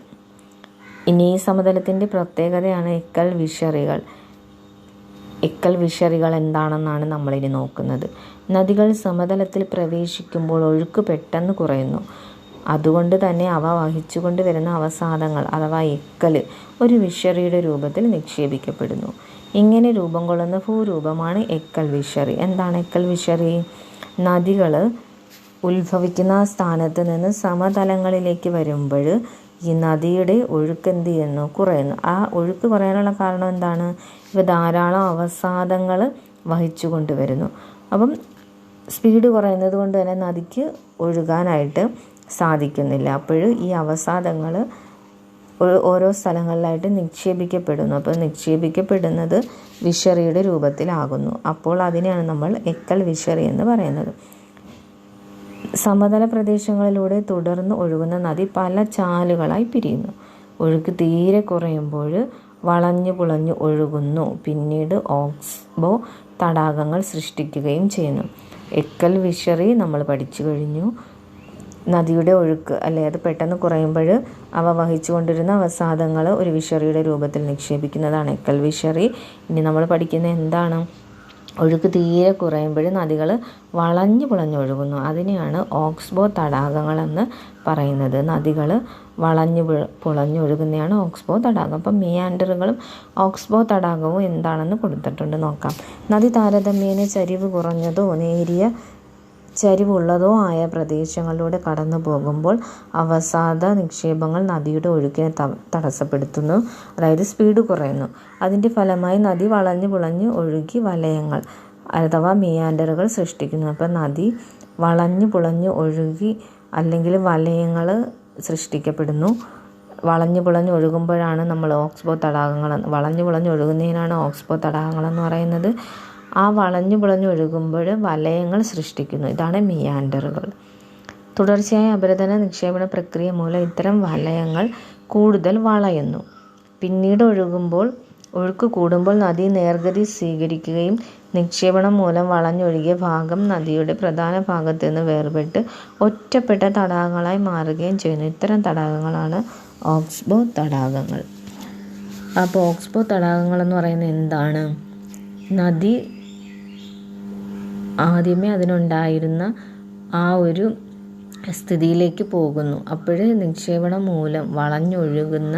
ഇനി ഈ സമതലത്തിൻ്റെ പ്രത്യേകതയാണ് എക്കൽ വിഷറികൾ എന്താണെന്നാണ് നമ്മളിനി നോക്കുന്നത്. നദികൾ സമതലത്തിൽ പ്രവേശിക്കുമ്പോൾ ഒഴുക്ക് പെട്ടെന്ന് കുറയുന്നു. അതുകൊണ്ട് തന്നെ അവ വഹിച്ചുകൊണ്ട് വരുന്ന അവസാദങ്ങൾ അഥവാ എക്കൽ ഒരു വിഷറിയുടെ രൂപത്തിൽ നിക്ഷേപിക്കപ്പെടുന്നു. ഇങ്ങനെ രൂപം കൊള്ളുന്ന ഭൂരൂപമാണ് എക്കൽ വിഷറി. എന്താണ് എക്കൽ വിഷറി? നദികൾ ഉത്ഭവിക്കുന്ന സ്ഥാനത്ത് നിന്ന് സമതലങ്ങളിലേക്ക് വരുമ്പോൾ ഈ നദിയുടെ ഒഴുക്ക് എന്ത് ചെയ്യുന്നു? കുറയുന്നു. ആ ഒഴുക്ക് കുറയാനുള്ള കാരണം എന്താണ്? ഇവ ധാരാളം അവസാദങ്ങൾ വഹിച്ചു കൊണ്ടുവരുന്നു. അപ്പം സ്പീഡ് കുറയുന്നത് കൊണ്ട് തന്നെ നദിക്ക് ഒഴുകാനായിട്ട് സാധിക്കുന്നില്ല. അപ്പോൾ ഈ അവസാദങ്ങൾ ഓരോ സ്ഥലങ്ങളിലായിട്ട് നിക്ഷേപിക്കപ്പെടുന്നു. അപ്പോൾ നിക്ഷേപിക്കപ്പെടുന്നത് വിഷറിയുടെ രൂപത്തിലാകുന്നു. അപ്പോൾ അതിനെയാണ് നമ്മൾ എക്കൽ വിഷറി എന്ന് പറയുന്നത്. സമതല പ്രദേശങ്ങളിലൂടെ തുടർന്ന് ഒഴുകുന്ന നദി പല ചാലുകളായി പിരിയുന്നു. ഒഴുക്ക് തീരെ കുറയുമ്പോൾ വളഞ്ഞു പുളഞ്ഞു ഒഴുകുന്നു. പിന്നീട് ഓക്സ്ബോ തടാകങ്ങൾ സൃഷ്ടിക്കുകയും ചെയ്യുന്നു. എക്കൽ വിഷറി നമ്മൾ പഠിച്ചു കഴിഞ്ഞു. നദിയുടെ ഒഴുക്ക് അത് പെട്ടെന്ന് കുറയുമ്പോൾ അവ വഹിച്ചു കൊണ്ടിരുന്ന അവസാദങ്ങൾ ഒരു വിഷറിയുടെ രൂപത്തിൽ നിക്ഷേപിക്കുന്നതാണ് എക്കൽ വിഷറി. ഇനി നമ്മൾ പഠിക്കുന്നത് എന്താണ്? ഒഴുക്ക് തീരെ കുറയുമ്പോൾ നദികൾ വളഞ്ഞു പുളഞ്ഞൊഴുകുന്നു. അതിനെയാണ് ഓക്സ്ബോ തടാകങ്ങളെന്ന് പറയുന്നത്. നദികൾ വളഞ്ഞു പുളഞ്ഞൊഴുകുന്നതാണ് ഓക്സ്ബോ തടാകം. അപ്പം മിയാൻഡറുകളും ഓക്സ്ബോ തടാകവും എന്താണെന്ന് കൊടുത്തിട്ടുണ്ട്, നോക്കാം. നദി താരതമ്യേന ചരിവ് കുറഞ്ഞതോ നേരിയ ചരിവുള്ളതോ ആയ പ്രദേശങ്ങളിലൂടെ കടന്നു പോകുമ്പോൾ അവസാദ നിക്ഷേപങ്ങൾ നദിയുടെ ഒഴുക്കിനെ തടസ്സപ്പെടുത്തുന്നു. അതായത് സ്പീഡ് കുറയുന്നു. അതിൻ്റെ ഫലമായി നദി വളഞ്ഞു പുളഞ്ഞ് ഒഴുകി വലയങ്ങൾ അഥവാ മിയാൻഡറുകൾ സൃഷ്ടിക്കുന്നു. അപ്പം നദി വളഞ്ഞു പുളഞ്ഞ് ഒഴുകി അല്ലെങ്കിൽ വലയങ്ങൾ സൃഷ്ടിക്കപ്പെടുന്നു. വളഞ്ഞു പുളഞ്ഞ് ഒഴുകുമ്പോഴാണ് നമ്മൾ ഓക്സ്ബോ തടാകങ്ങൾ, വളഞ്ഞു പുളഞ്ഞ് ഒഴുകുന്നതിനാണ് ഓക്സ്ബോ തടാകങ്ങളെന്ന് പറയുന്നത്. ആ വളഞ്ഞു പുളഞ്ഞ് ഒഴുകുമ്പോൾ വലയങ്ങൾ സൃഷ്ടിക്കുന്നു. ഇതാണ് മിയാൻഡറുകൾ. തുടർച്ചയായ അപരദന നിക്ഷേപണ പ്രക്രിയ മൂലം ഇത്തരം വലയങ്ങൾ കൂടുതൽ വളയുന്നു. പിന്നീട് ഒഴുക്ക് കൂടുമ്പോൾ നദി നേർഗതി സ്വീകരിക്കുകയും നിക്ഷേപണം മൂലം വളഞ്ഞൊഴുകിയ ഭാഗം നദിയുടെ പ്രധാന ഭാഗത്ത് നിന്ന് വേർപെട്ട് ഒറ്റപ്പെട്ട തടാകങ്ങളായി മാറുകയും ചെയ്യുന്നു. ഇത്തരം തടാകങ്ങളാണ് ഓക്സ്ബോ തടാകങ്ങൾ. അപ്പോൾ ഓക്സ്ബോ തടാകങ്ങളെന്ന് പറയുന്നത് എന്താണ്? നദി ആദ്യമേ അതിനുണ്ടായിരുന്ന ആ ഒരു സ്ഥിതിയിലേക്ക് പോകുന്നു. അപ്പോഴേ നിക്ഷേപണം മൂലം വളഞ്ഞൊഴുകുന്ന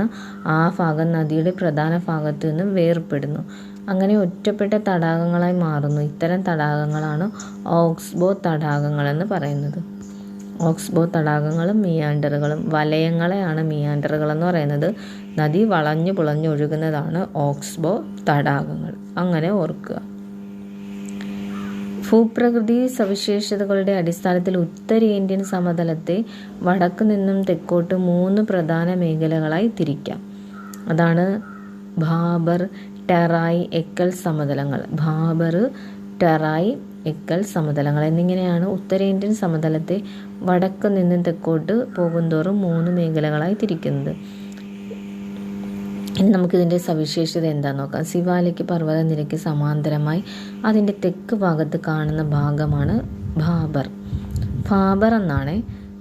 ആ ഭാഗം നദിയുടെ പ്രധാന ഭാഗത്ത് നിന്ന് വേർപ്പെടുന്നു. അങ്ങനെ ഒറ്റപ്പെട്ട തടാകങ്ങളായി മാറുന്നു. ഇത്തരം തടാകങ്ങളാണ് ഓക്സ്ബോ തടാകങ്ങളെന്ന് പറയുന്നത്. ഓക്സ്ബോ തടാകങ്ങളും മിയാൻഡറുകളും, വലയങ്ങളെയാണ് മിയാൻഡറുകളെന്ന് പറയുന്നത്. നദി വളഞ്ഞു പുളഞ്ഞൊഴുകുന്നതാണ് ഓക്സ്ബോ തടാകങ്ങൾ. അങ്ങനെ ഓർക്കുക. ഭൂപ്രകൃതി സവിശേഷതകളുടെ അടിസ്ഥാനത്തിൽ ഉത്തരേന്ത്യൻ സമതലത്തെ വടക്ക് നിന്നും തെക്കോട്ട് 3 പ്രധാന മേഖലകളായി തിരിക്കാം. അതാണ് ഭാബർ, ടെറായ്, എക്കൽ സമതലങ്ങൾ. ഭാബർ, ടെറായ്, എക്കൽ സമതലങ്ങൾ എന്നിങ്ങനെയാണ് ഉത്തരേന്ത്യൻ സമതലത്തെ വടക്ക് നിന്നും തെക്കോട്ട് പോകുന്തോറും 3 മേഖലകളായി തിരിക്കുന്നത്. ഇനി നമുക്കിതിൻ്റെ സവിശേഷത എന്താണെന്ന് നോക്കാം. സിവാലിക് പർവ്വതനിരയ്ക്ക് സമാന്തരമായി അതിൻ്റെ തെക്ക് ഭാഗത്ത് കാണുന്ന ഭാഗമാണ് ഭാബർ. ഭാബർ എന്നാണ്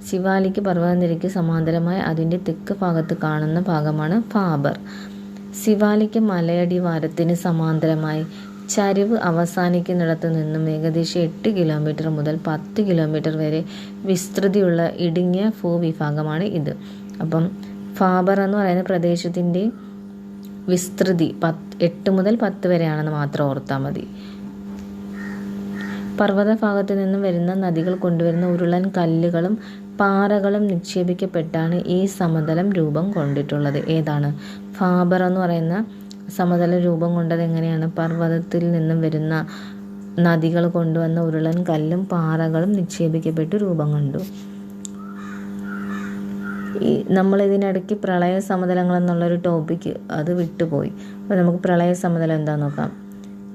സിവാലിക് പർവ്വതനിരയ്ക്ക് സമാന്തരമായി അതിൻ്റെ തെക്ക് ഭാഗത്ത് കാണുന്ന ഭാഗമാണ് ഭാബർ. സിവാലിക് മലയടിവാരത്തിന് സമാന്തരമായി ചരിവ് അവസാനിക്കുന്നിടത്തു നിന്നും ഏകദേശം 8 കിലോമീറ്റർ മുതൽ 10 കിലോമീറ്റർ വരെ വിസ്തൃതിയുള്ള ഇടുങ്ങിയ ഭൂവിഭാഗമാണ് ഇത്. അപ്പം ഭാബർ എന്ന് പറയുന്ന പ്രദേശത്തിൻ്റെ വിസ്തൃതി 8 മുതൽ 10 വരെയാണെന്ന് മാത്രം ഓർത്താൽ മതി. പർവ്വതഭാഗത്ത് നിന്നും വരുന്ന നദികൾ കൊണ്ടുവരുന്ന ഉരുളൻ കല്ലുകളും പാറകളും നിക്ഷേപിക്കപ്പെട്ടാണ് ഈ സമതലം രൂപം കൊണ്ടിട്ടുള്ളത്. ഏതാണ്? ഭാബർ എന്ന് പറയുന്ന സമതലം രൂപം കൊണ്ടത് എങ്ങനെയാണ്? പർവ്വതത്തിൽ നിന്നും വരുന്ന നദികൾ കൊണ്ടുവന്ന ഉരുളൻ കല്ലും പാറകളും നിക്ഷേപിക്കപ്പെട്ട് രൂപം കൊണ്ടു. നമ്മളിതിനിടയ്ക്ക് പ്രളയ സമതലങ്ങൾ എന്നുള്ളൊരു ടോപ്പിക്ക് അത് വിട്ടുപോയി. അപ്പോൾ നമുക്ക് പ്രളയ സമതലം എന്താണെന്ന് നോക്കാം.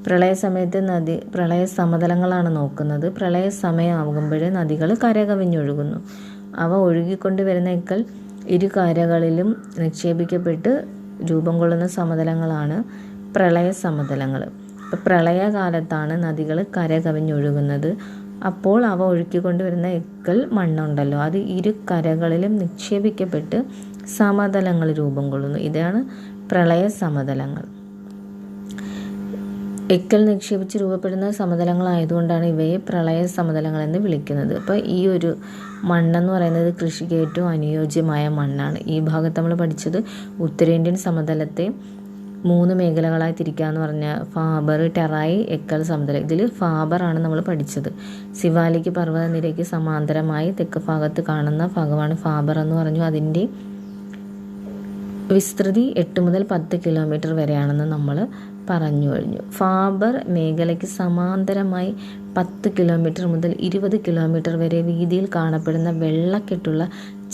പ്രളയ സമയത്ത് പ്രളയ സമതലങ്ങളാണ് നോക്കുന്നത്. പ്രളയ സമയമാകുമ്പോൾ നദികൾ കരകവിഞ്ഞൊഴുകുന്നു. അവ ഒഴുകിക്കൊണ്ട് വരുന്ന എക്കൽ ഇരു കരകളിലും നിക്ഷേപിക്കപ്പെട്ട് രൂപം കൊള്ളുന്ന സമതലങ്ങളാണ് പ്രളയ സമതലങ്ങൾ. അപ്പോൾ പ്രളയകാലത്താണ് നദികൾ കരകവിഞ്ഞൊഴുകുന്നത്. അപ്പോൾ അവ ഒഴുക്കിക്കൊണ്ടുവരുന്ന എക്കൽ മണ്ണുണ്ടല്ലോ, അത് ഇരു കരകളിലും നിക്ഷേപിക്കപ്പെട്ട് സമതലങ്ങൾ രൂപം കൊള്ളുന്നു. ഇതാണ് പ്രളയ സമതലങ്ങൾ. എക്കൽ നിക്ഷേപിച്ച് രൂപപ്പെടുന്ന സമതലങ്ങളായതുകൊണ്ടാണ് ഇവയെ പ്രളയ സമതലങ്ങൾ എന്ന് വിളിക്കുന്നത്. അപ്പോൾ ഈ ഒരു മണ്ണെന്ന് പറയുന്നത് കൃഷിക്ക് ഏറ്റവും അനുയോജ്യമായ മണ്ണാണ്. ഈ ഭാഗത്ത് നമ്മൾ പഠിച്ചത് ഉത്തരേന്ത്യൻ സമതലത്തെ 3 മേഖലകളായി തിരിക്കാമെന്ന് പറഞ്ഞ ഭാബർ, ടെറായ്, എക്കൽ സമതലം. ഇതിൽ ഭാബറാണ് നമ്മൾ പഠിച്ചത്. സിവാലിക് പർവ്വതനിരയ്ക്ക് സമാന്തരമായി തെക്ക് ഭാഗത്ത് കാണുന്ന ഭാഗമാണ് ഭാബർ എന്ന് പറഞ്ഞു. അതിൻ്റെ വിസ്തൃതി 8 മുതൽ 10 കിലോമീറ്റർ വരെയാണെന്ന് നമ്മൾ പറഞ്ഞു കഴിഞ്ഞു. ഭാബർ മേഖലയ്ക്ക് സമാന്തരമായി 10 കിലോമീറ്റർ മുതൽ 20 കിലോമീറ്റർ വരെ വീതിയിൽ കാണപ്പെടുന്ന വെള്ളക്കെട്ടുള്ള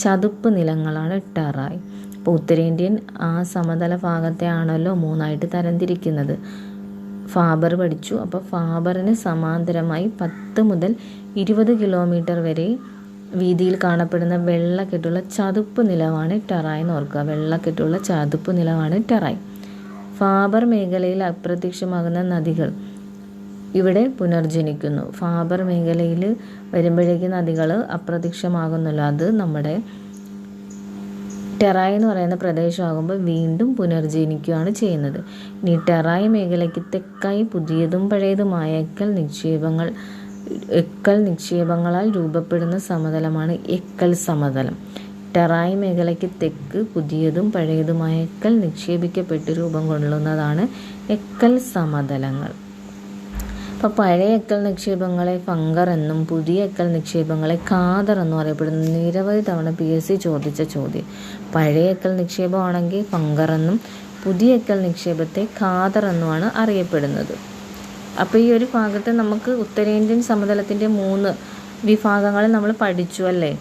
ചതുപ്പ് നിലങ്ങളാണ് ടെറായ്. ഇപ്പോൾ ഉത്തരേന്ത്യൻ ആ സമതല ഭാഗത്തെ ആണല്ലോ 3ആയിട്ട് തരംതിരിക്കുന്നത്. ഭാബർ പഠിച്ചു. അപ്പോൾ ഭാബറിന് സമാന്തരമായി 10 മുതൽ 20 കിലോമീറ്റർ വരെ വീതിയിൽ കാണപ്പെടുന്ന വെള്ളക്കെട്ടുള്ള ചതുപ്പ് നിലമാണ് ടെറായ് എന്ന് ഓർക്കുക. വെള്ളക്കെട്ടുള്ള ചതുപ്പ് നിലമാണ് ടെറായ്. ഭാബർ മേഖലയിൽ അപ്രത്യക്ഷമാകുന്ന നദികൾ ഇവിടെ പുനർജനിക്കുന്നു. ഭാബർ മേഖലയിൽ വരുമ്പോഴേക്ക് നദികൾ അപ്രത്യക്ഷമാകുന്നല്ലോ, അത് നമ്മുടെ ടെറായ് എന്ന് പറയുന്ന പ്രദേശമാകുമ്പോൾ വീണ്ടും പുനർജനിക്കുകയാണ് ചെയ്യുന്നത്. ഇനി ടെറായ് മേഖലയ്ക്ക് തെക്കായി പുതിയതും പഴയതുമായ എക്കൽ നിക്ഷേപങ്ങളാൽ രൂപപ്പെടുന്ന സമതലമാണ് എക്കൽ സമതലം. ടെറായ് മേഖലയ്ക്ക് തെക്ക് പുതിയതും പഴയതുമായ എക്കൽ നിക്ഷേപിക്കപ്പെട്ട് രൂപം കൊള്ളുന്നതാണ് എക്കൽ സമതലങ്ങൾ. അപ്പോൾ പഴയ എക്കൽ നിക്ഷേപങ്ങളെ ഫംഗർ എന്നും പുതിയ എക്കൽ നിക്ഷേപങ്ങളെ ഖാദർ എന്നും അറിയപ്പെടുന്നു. നിരവധി തവണ PSC ചോദിച്ച ചോദ്യം. പഴയ എക്കൽ നിക്ഷേപമാണെങ്കിൽ ഫംഗർ എന്നും പുതിയ എക്കൽ നിക്ഷേപത്തെ ഖാദർ എന്നുമാണ് അറിയപ്പെടുന്നത്. അപ്പോൾ ഈ ഒരു ഭാഗത്ത് നമുക്ക് ഉത്തരേന്ത്യൻ സമതലത്തിൻ്റെ 3 വിഭാഗങ്ങൾ നമ്മൾ പഠിച്ചു അല്ലേ.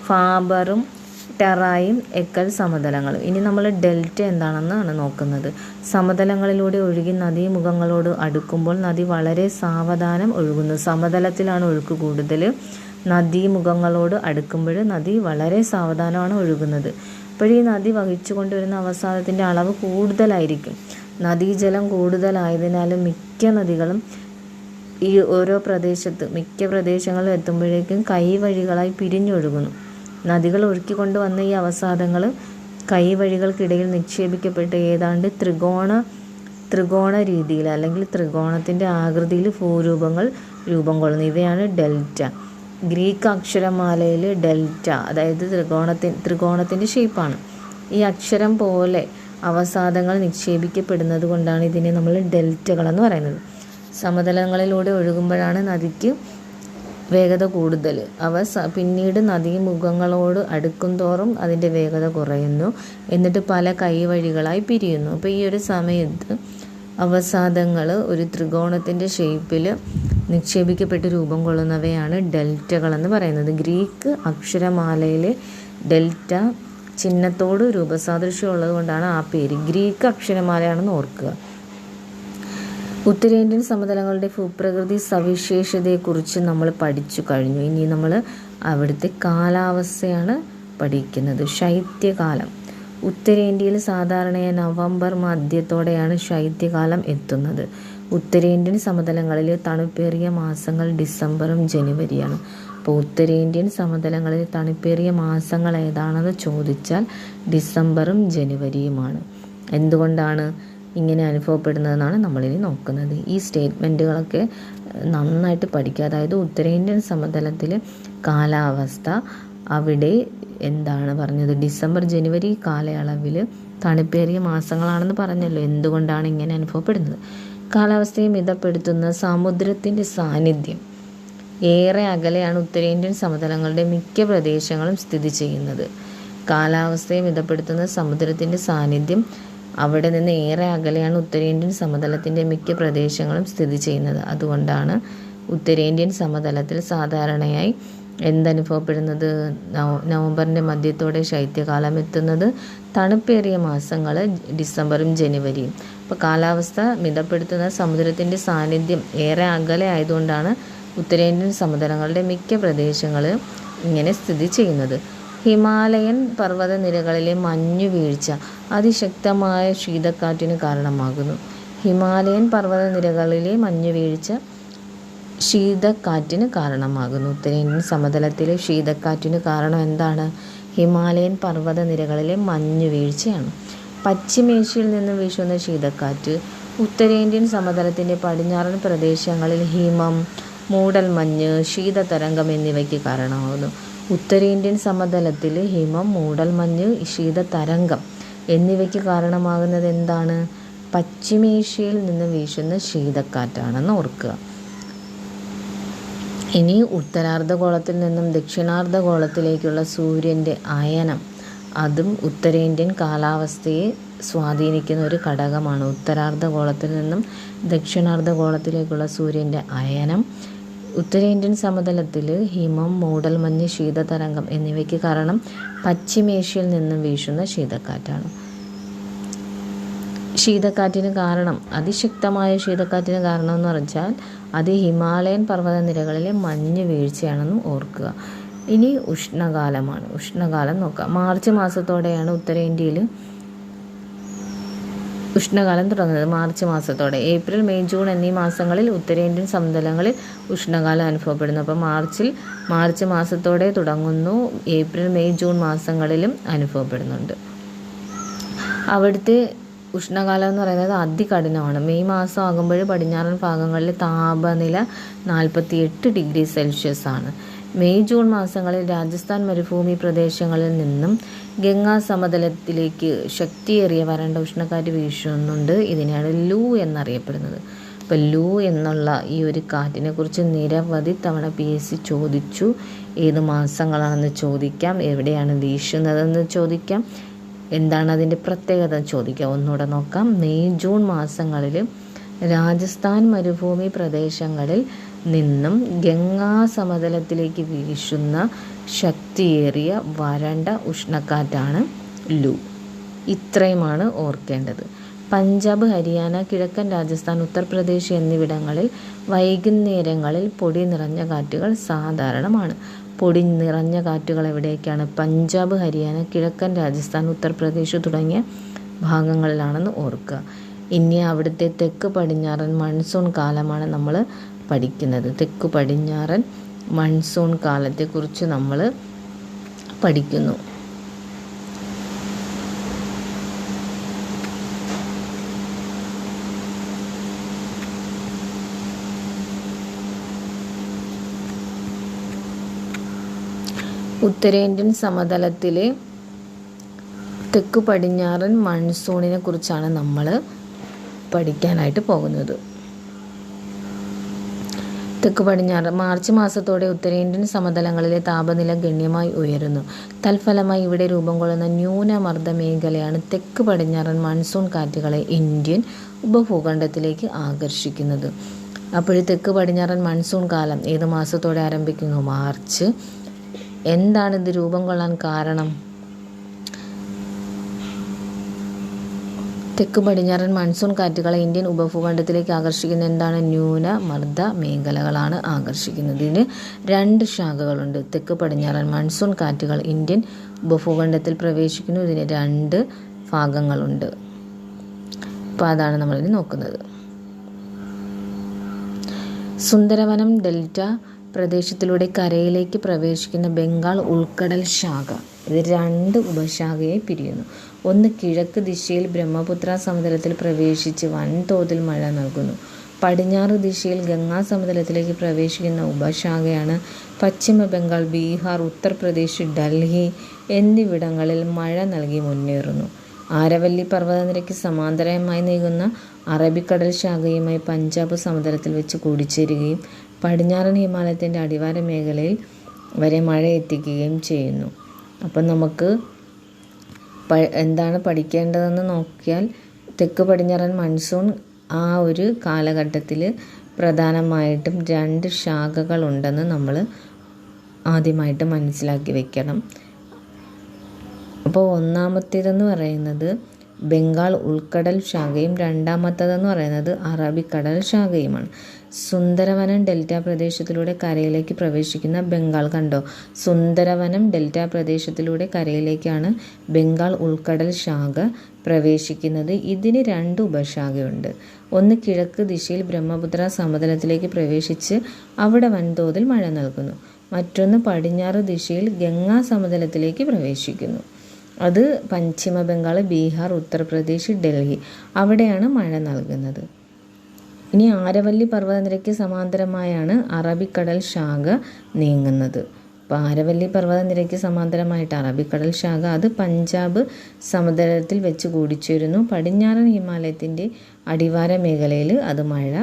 ഭാബറും ടെറായും എക്കൽ സമതലങ്ങളും. ഇനി നമ്മൾ ഡെൽറ്റ എന്താണെന്നാണ് നോക്കുന്നത്. സമതലങ്ങളിലൂടെ ഒഴുകി നദീമുഖങ്ങളോട് അടുക്കുമ്പോൾ നദി വളരെ സാവധാനം ഒഴുകുന്നു. സമതലത്തിലാണ് ഒഴുക്ക് കൂടുതൽ, നദീമുഖങ്ങളോട് അടുക്കുമ്പോൾ നദി വളരെ സാവധാനമാണ് ഒഴുകുന്നത്. അപ്പോൾ ഈ നദി വഹിച്ചു കൊണ്ടുവരുന്ന അവസാദത്തിൻ്റെ അളവ് കൂടുതലായിരിക്കും. നദീജലം കൂടുതലായതിനാൽ മിക്ക നദികളും ഈ ഓരോ മിക്ക പ്രദേശങ്ങളിൽ എത്തുമ്പോഴേക്കും കൈവഴികളായി പിരിഞ്ഞൊഴുകുന്നു. നദികൾ ഒഴുക്കിക്കൊണ്ട് വന്ന ഈ അവസാദങ്ങൾ കൈവഴികൾക്കിടയിൽ നിക്ഷേപിക്കപ്പെട്ട് ഏതാണ്ട് ത്രികോണ രീതിയിൽ അല്ലെങ്കിൽ ത്രികോണത്തിൻ്റെ ആകൃതിയിൽ ഭൂരൂപങ്ങൾ രൂപം കൊള്ളുന്നു. ഇവയാണ് ഡെൽറ്റ. ഗ്രീക്ക് അക്ഷരമാലയിൽ ഡെൽറ്റ അതായത് ത്രികോണത്തിൻ്റെ ഷേപ്പാണ്. ഈ അക്ഷരം പോലെ അവസാദങ്ങൾ നിക്ഷേപിക്കപ്പെടുന്നത് കൊണ്ടാണ് ഇതിനെ നമ്മൾ ഡെൽറ്റകളെന്ന് പറയുന്നത്. സമതലങ്ങളിലൂടെ ഒഴുകുമ്പോഴാണ് നദിക്ക് വേഗത കൂടുതൽ. പിന്നീട് നദീമുഖങ്ങളോട് അടുക്കും തോറും അതിൻ്റെ വേഗത കുറയുന്നു, എന്നിട്ട് പല കൈവഴികളായി പിരിയുന്നു. അപ്പോൾ ഈ ഒരു സമയത്ത് അവസാദങ്ങൾ ഒരു ത്രികോണത്തിൻ്റെ ഷേപ്പിൽ നിക്ഷേപിക്കപ്പെട്ട് രൂപം കൊള്ളുന്നവയാണ് ഡെൽറ്റകളെന്ന് പറയുന്നത്. ഗ്രീക്ക് അക്ഷരമാലയിൽ ഡെൽറ്റ ചിഹ്നത്തോട് രൂപസാദൃശ്യം ഉള്ളത് കൊണ്ടാണ് ആ പേര്. ഗ്രീക്ക് അക്ഷരമാലയാണെന്ന് ഓർക്കുക. ഉത്തരേന്ത്യൻ സമതലങ്ങളുടെ ഭൂപ്രകൃതി സവിശേഷതയെക്കുറിച്ച് നമ്മൾ പഠിച്ചു കഴിഞ്ഞു. ഇനി നമ്മൾ അവിടുത്തെ കാലാവസ്ഥയാണ് പഠിക്കുന്നത്. ശൈത്യകാലം. ഉത്തരേന്ത്യയിൽ സാധാരണയായി നവംബർ മധ്യത്തോടെയാണ് ശൈത്യകാലം എത്തുന്നത്. ഉത്തരേന്ത്യൻ സമതലങ്ങളിൽ തണുപ്പേറിയ മാസങ്ങൾ ഡിസംബറും ജനുവരിയാണ്. അപ്പോൾ ഉത്തരേന്ത്യൻ സമതലങ്ങളിൽ തണുപ്പേറിയ മാസങ്ങൾ ഏതാണെന്ന് ചോദിച്ചാൽ ഡിസംബറും ജനുവരിയുമാണ്. എന്തുകൊണ്ടാണ് ഇങ്ങനെ അനുഭവപ്പെടുന്നതെന്നാണ് നമ്മളിനി നോക്കുന്നത്. ഈ സ്റ്റേറ്റ്മെൻറ്റുകളൊക്കെ നന്നായിട്ട് പഠിക്കുക. അതായത് ഉത്തരേന്ത്യൻ സമതലത്തിൽ കാലാവസ്ഥ അവിടെ എന്താണ് പറഞ്ഞത്, ഡിസംബർ ജനുവരി കാലയളവിൽ തണുപ്പേറിയ മാസങ്ങളാണെന്ന് പറഞ്ഞല്ലോ. എന്തുകൊണ്ടാണ് ഇങ്ങനെ അനുഭവപ്പെടുന്നത്? കാലാവസ്ഥയെ മിതപ്പെടുത്തുന്ന സമുദ്രത്തിൻ്റെ സാന്നിധ്യം. ഏറെ അകലെയാണ് ഉത്തരേന്ത്യൻ സമതലങ്ങളുടെ മിക്ക പ്രദേശങ്ങളും സ്ഥിതി ചെയ്യുന്നത്. കാലാവസ്ഥയെ മിതപ്പെടുത്തുന്ന സമുദ്രത്തിൻ്റെ സാന്നിധ്യം അവിടെ നിന്ന് ഏറെ അകലെയാണ് ഉത്തരേന്ത്യൻ സമതലത്തിൻ്റെ മിക്ക പ്രദേശങ്ങളും സ്ഥിതി ചെയ്യുന്നത്. അതുകൊണ്ടാണ് ഉത്തരേന്ത്യൻ സമതലത്തിൽ സാധാരണയായി എന്തനുഭവപ്പെടുന്നത്? നവംബറിൻ്റെ മധ്യത്തോടെ ശൈത്യകാലം എത്തുന്നത്. തണുപ്പേറിയ മാസങ്ങൾ ഡിസംബറും ജനുവരിയും. അപ്പോൾ കാലാവസ്ഥ മിതപ്പെടുത്തുന്ന സമുദ്രത്തിൻ്റെ സാന്നിധ്യം ഏറെ അകലെ ആയതുകൊണ്ടാണ് ഉത്തരേന്ത്യൻ സമതലങ്ങളുടെ മിക്ക പ്രദേശങ്ങളും ഇങ്ങനെ സ്ഥിതി ചെയ്യുന്നത്. ഹിമാലയൻ പർവ്വതനിരകളിലെ മഞ്ഞുവീഴ്ച അതിശക്തമായ ശീതക്കാറ്റിന് കാരണമാകുന്നു. ഹിമാലയൻ പർവ്വതനിരകളിലെ മഞ്ഞുവീഴ്ച ശീതക്കാറ്റിന് കാരണമാകുന്നു. ഉത്തരേന്ത്യൻ സമതലത്തിലെ ശീതക്കാറ്റിന് കാരണം എന്താണ്? ഹിമാലയൻ പർവ്വതനിരകളിലെ മഞ്ഞുവീഴ്ചയാണ്. പശ്ചിമേഷ്യയിൽ നിന്ന് വീശുന്ന ശീതക്കാറ്റ് ഉത്തരേന്ത്യൻ സമതലത്തിൻ്റെ പടിഞ്ഞാറൻ പ്രദേശങ്ങളിൽ ഹിമം, മൂടൽമഞ്ഞ്, ശീതതരംഗം എന്നിവയ്ക്ക് കാരണമാകുന്നു. ഉത്തരേന്ത്യൻ സമതലത്തിൽ ഹിമം, മൂടൽമഞ്ഞ്, ശീതതരംഗം എന്നിവയ്ക്ക് കാരണമാകുന്നത് എന്താണ്? പശ്ചിമേഷ്യയിൽ നിന്ന് വീശുന്ന ശീതക്കാറ്റാണെന്ന് ഓർക്കുക. ഇനി ഉത്തരാർദ്ധഗോളത്തിൽ നിന്നും ദക്ഷിണാർദ്ധഗോളത്തിലേക്കുള്ള സൂര്യൻ്റെ അയനം, അതും ഉത്തരേന്ത്യൻ കാലാവസ്ഥയെ സ്വാധീനിക്കുന്ന ഒരു ഘടകമാണ്. ഉത്തരാർദ്ധഗോളത്തിൽ നിന്നും ദക്ഷിണാർദ്ധഗോളത്തിലേക്കുള്ള സൂര്യൻ്റെ അയനം ഉത്തരേന്ത്യൻ സമതലത്തിൽ ഹിമം, മൂടൽമഞ്ഞ്, ശീതതരംഗം എന്നിവയ്ക്ക് കാരണം പശ്ചിമേഷ്യയിൽ നിന്നും വീശുന്ന ശീതക്കാറ്റാണ്. ശീതക്കാറ്റിന് കാരണം, അതിശക്തമായ ശീതക്കാറ്റിന് കാരണം എന്ന് പറഞ്ഞാൽ അത് ഹിമാലയൻ പർവ്വതനിരകളിലെ മഞ്ഞ് വീഴ്ചയാണെന്നും ഓർക്കുക. ഇനി ഉഷ്ണകാലമാണ്. ഉഷ്ണകാലം നോക്കാം. മാർച്ച് മാസത്തോടെയാണ് ഉത്തരേന്ത്യയിൽ ഉഷ്ണകാലം തുടങ്ങുന്നത്. മാർച്ച് മാസത്തോടെ. ഏപ്രിൽ, മെയ്, ജൂൺ എന്നീ മാസങ്ങളിൽ ഉത്തരേന്ത്യൻ സമതലങ്ങളിൽ ഉഷ്ണകാലം അനുഭവപ്പെടുന്നു. അപ്പോൾ മാർച്ച് മാസത്തോടെ തുടങ്ങുന്നു. ഏപ്രിൽ, മെയ്, ജൂൺ മാസങ്ങളിലും അനുഭവപ്പെടുന്നുണ്ട്. അവിടുത്തെ ഉഷ്ണകാലം എന്ന് പറയുന്നത് അതികഠിനമാണ്. മെയ് മാസം ആകുമ്പോൾ പടിഞ്ഞാറൻ ഭാഗങ്ങളിൽ താപനില 48 ഡിഗ്രി സെൽഷ്യസ് ആണ്. മെയ്, ജൂൺ മാസങ്ങളിൽ രാജസ്ഥാൻ മരുഭൂമി പ്രദേശങ്ങളിൽ നിന്നും ഗംഗാ സമതലത്തിലേക്ക് ശക്തിയേറിയ വരണ്ട ഉഷ്ണക്കാറ്റ് വീശുന്നുണ്ട്. ഇതിനെയാണ് ലൂ എന്നറിയപ്പെടുന്നത്. അപ്പോൾ ലൂ എന്നുള്ള ഈ ഒരു കാറ്റിനെ കുറിച്ച് നിരവധി തവണ PSC ചോദിച്ചു. ഏത് മാസങ്ങളാണെന്ന് ചോദിക്കാം, എവിടെയാണ് വീശുന്നതെന്ന് ചോദിക്കാം, എന്താണ് അതിൻ്റെ പ്രത്യേകത ചോദിക്കാം. ഒന്നുകൂടെ നോക്കാം. മെയ്, ജൂൺ മാസങ്ങളിൽ രാജസ്ഥാൻ മരുഭൂമി പ്രദേശങ്ങളിൽ നിന്നും ഗംഗാ സമതലത്തിലേക്ക് വീശുന്ന ശക്തിയേറിയ വരണ്ട ഉഷ്ണക്കാറ്റാണ് ലൂ. ഇത്രയുമാണ് ഓർക്കേണ്ടത്. പഞ്ചാബ്, ഹരിയാന, കിഴക്കൻ രാജസ്ഥാൻ, ഉത്തർപ്രദേശ് എന്നിവിടങ്ങളിൽ വൈകുന്നേരങ്ങളിൽ പൊടി നിറഞ്ഞ കാറ്റുകൾ സാധാരണമാണ്. പൊടി നിറഞ്ഞ കാറ്റുകൾ എവിടേക്കാണ്? പഞ്ചാബ്, ഹരിയാന, കിഴക്കൻ രാജസ്ഥാൻ, ഉത്തർപ്രദേശ് തുടങ്ങിയ ഭാഗങ്ങളിലാണെന്ന് ഓർക്കുക. ഇനി അവിടുത്തെ തെക്ക് പടിഞ്ഞാറൻ മൺസൂൺ കാലമാണ് നമ്മൾ പഠിക്കുന്നത്. തെക്ക് പടിഞ്ഞാറൻ മൺസൂൺ കാലത്തെക്കുറിച്ച് നമ്മൾ പഠിക്കുന്നു. ഉത്തരേന്ത്യൻ സമതലത്തിലെ തെക്ക് പടിഞ്ഞാറൻ മൺസൂണിനെ കുറിച്ചാണ് നമ്മൾ പഠിക്കാനായിട്ട് പോകുന്നത്. തെക്ക് പടിഞ്ഞാറ് മാർച്ച് മാസത്തോടെ ഉത്തരേന്ത്യൻ സമതലങ്ങളിലെ താപനില ഗണ്യമായി ഉയരുന്നു. തൽഫലമായി ഇവിടെ രൂപം കൊള്ളുന്ന ന്യൂനമർദ്ദ മേഖലയാണ് തെക്ക് പടിഞ്ഞാറൻ മൺസൂൺ കാറ്റുകളെ ഇന്ത്യൻ ഉപഭൂഖണ്ഡത്തിലേക്ക് ആകർഷിക്കുന്നത്. അപ്പോൾ തെക്ക് പടിഞ്ഞാറൻ മൺസൂൺ കാലം ഏത് മാസത്തോടെ ആരംഭിക്കുന്നു? മാർച്ച്. എന്താണ് ഇത് രൂപം കൊള്ളാൻ കാരണം? തെക്ക് പടിഞ്ഞാറൻ മൺസൂൺ കാറ്റുകളെ ഇന്ത്യൻ ഉപഭൂഖണ്ഡത്തിലേക്ക് ആകർഷിക്കുന്ന എന്താണ്? ന്യൂനമർദ്ദ മേഖലകളാണ് ആകർഷിക്കുന്നത്. ഇതിന് 2 ശാഖകളുണ്ട്. തെക്ക് പടിഞ്ഞാറൻ മൺസൂൺ കാറ്റുകൾ ഇന്ത്യൻ ഉപഭൂഖണ്ഡത്തിൽ പ്രവേശിക്കുന്നു. ഇതിന് 2 ഭാഗങ്ങളുണ്ട്. അപ്പോൾ അതാണ് നമ്മളിനി നോക്കുന്നത്. സുന്ദരവനം ഡെൽറ്റ പ്രദേശത്തിലൂടെ കരയിലേക്ക് പ്രവേശിക്കുന്ന ബംഗാൾ ഉൾക്കടൽ ശാഖ ഇത് 2 ഉപശാഖയായി പിരിയുന്നു. ഒന്ന് കിഴക്ക് ദിശയിൽ ബ്രഹ്മപുത്ര സമതലത്തിൽ പ്രവേശിച്ച് വൻതോതിൽ മഴ നൽകുന്നു. പടിഞ്ഞാറ് ദിശയിൽ ഗംഗാ സമതലത്തിലേക്ക് പ്രവേശിക്കുന്ന ഉപശാഖയാണ് പശ്ചിമ ബംഗാൾ, ബീഹാർ, ഉത്തർപ്രദേശ്, ഡൽഹി എന്നിവിടങ്ങളിൽ മഴ നൽകി മുന്നേറുന്നു. ആരവല്ലി പർവ്വതനിരയ്ക്ക് സമാന്തരമായി നീങ്ങുന്ന അറബിക്കടൽ ശാഖയുമായി പഞ്ചാബ് സമതലത്തിൽ വെച്ച് കൂടിച്ചേരുകയും പടിഞ്ഞാറൻ ഹിമാലയത്തിൻ്റെ അടിവാര മേഖലയിൽ വരെ മഴ എത്തിക്കുകയും ചെയ്യുന്നു. അപ്പം നമുക്ക് എന്താണ് പഠിക്കേണ്ടതെന്ന് നോക്കിയാൽ തെക്ക് പടിഞ്ഞാറൻ മൺസൂൺ ആ ഒരു കാലഘട്ടത്തിൽ പ്രധാനമായിട്ടും 2 ശാഖകളുണ്ടെന്ന് നമ്മൾ ആദ്യമായിട്ട് മനസ്സിലാക്കി വെക്കണം. അപ്പോൾ ഒന്നാമത്തേതെന്ന് പറയുന്നത് ബംഗാൾ ഉൾക്കടൽ ശാഖയും രണ്ടാമത്തേതെന്ന് പറയുന്നത് അറബിക്കടൽ ശാഖയുമാണ്. സുന്ദരവനം ഡെൽറ്റ പ്രദേശത്തിലൂടെ കരയിലേക്ക് പ്രവേശിക്കുന്ന ബംഗാൾ കണ്ടോ, സുന്ദരവനം ഡെൽറ്റ പ്രദേശത്തിലൂടെ കരയിലേക്കാണ് ബംഗാൾ ഉൾക്കടൽ ശാഖ പ്രവേശിക്കുന്നത്. ഇതിന് 2 ഉപശാഖയുണ്ട്. ഒന്ന് കിഴക്ക് ദിശയിൽ ബ്രഹ്മപുത്ര സമതലത്തിലേക്ക് പ്രവേശിച്ച് അവിടെ വൻതോതിൽ മഴ നൽകുന്നു. മറ്റൊന്ന് പടിഞ്ഞാറ് ദിശയിൽ ഗംഗാ സമതലത്തിലേക്ക് പ്രവേശിക്കുന്നു. അത് പശ്ചിമ ബംഗാൾ, ബീഹാർ, ഉത്തർപ്രദേശ്, ഡൽഹി അവിടെയാണ് മഴ നൽകുന്നത്. ഇനി ആരവല്ലി പർവ്വതനിരയ്ക്ക് സമാന്തരമായാണ് അറബിക്കടൽ ശാഖ നീങ്ങുന്നത്. അപ്പോൾ ആരവല്ലി പർവ്വതനിരയ്ക്ക് സമാന്തരമായിട്ട് അറബിക്കടൽ ശാഖ അത് പഞ്ചാബ് സമതലത്തിൽ വെച്ച് കൂടിച്ചേരുന്നു. പടിഞ്ഞാറൻ ഹിമാലയത്തിൻ്റെ അടിവാര മേഖലയിൽ അത് മഴ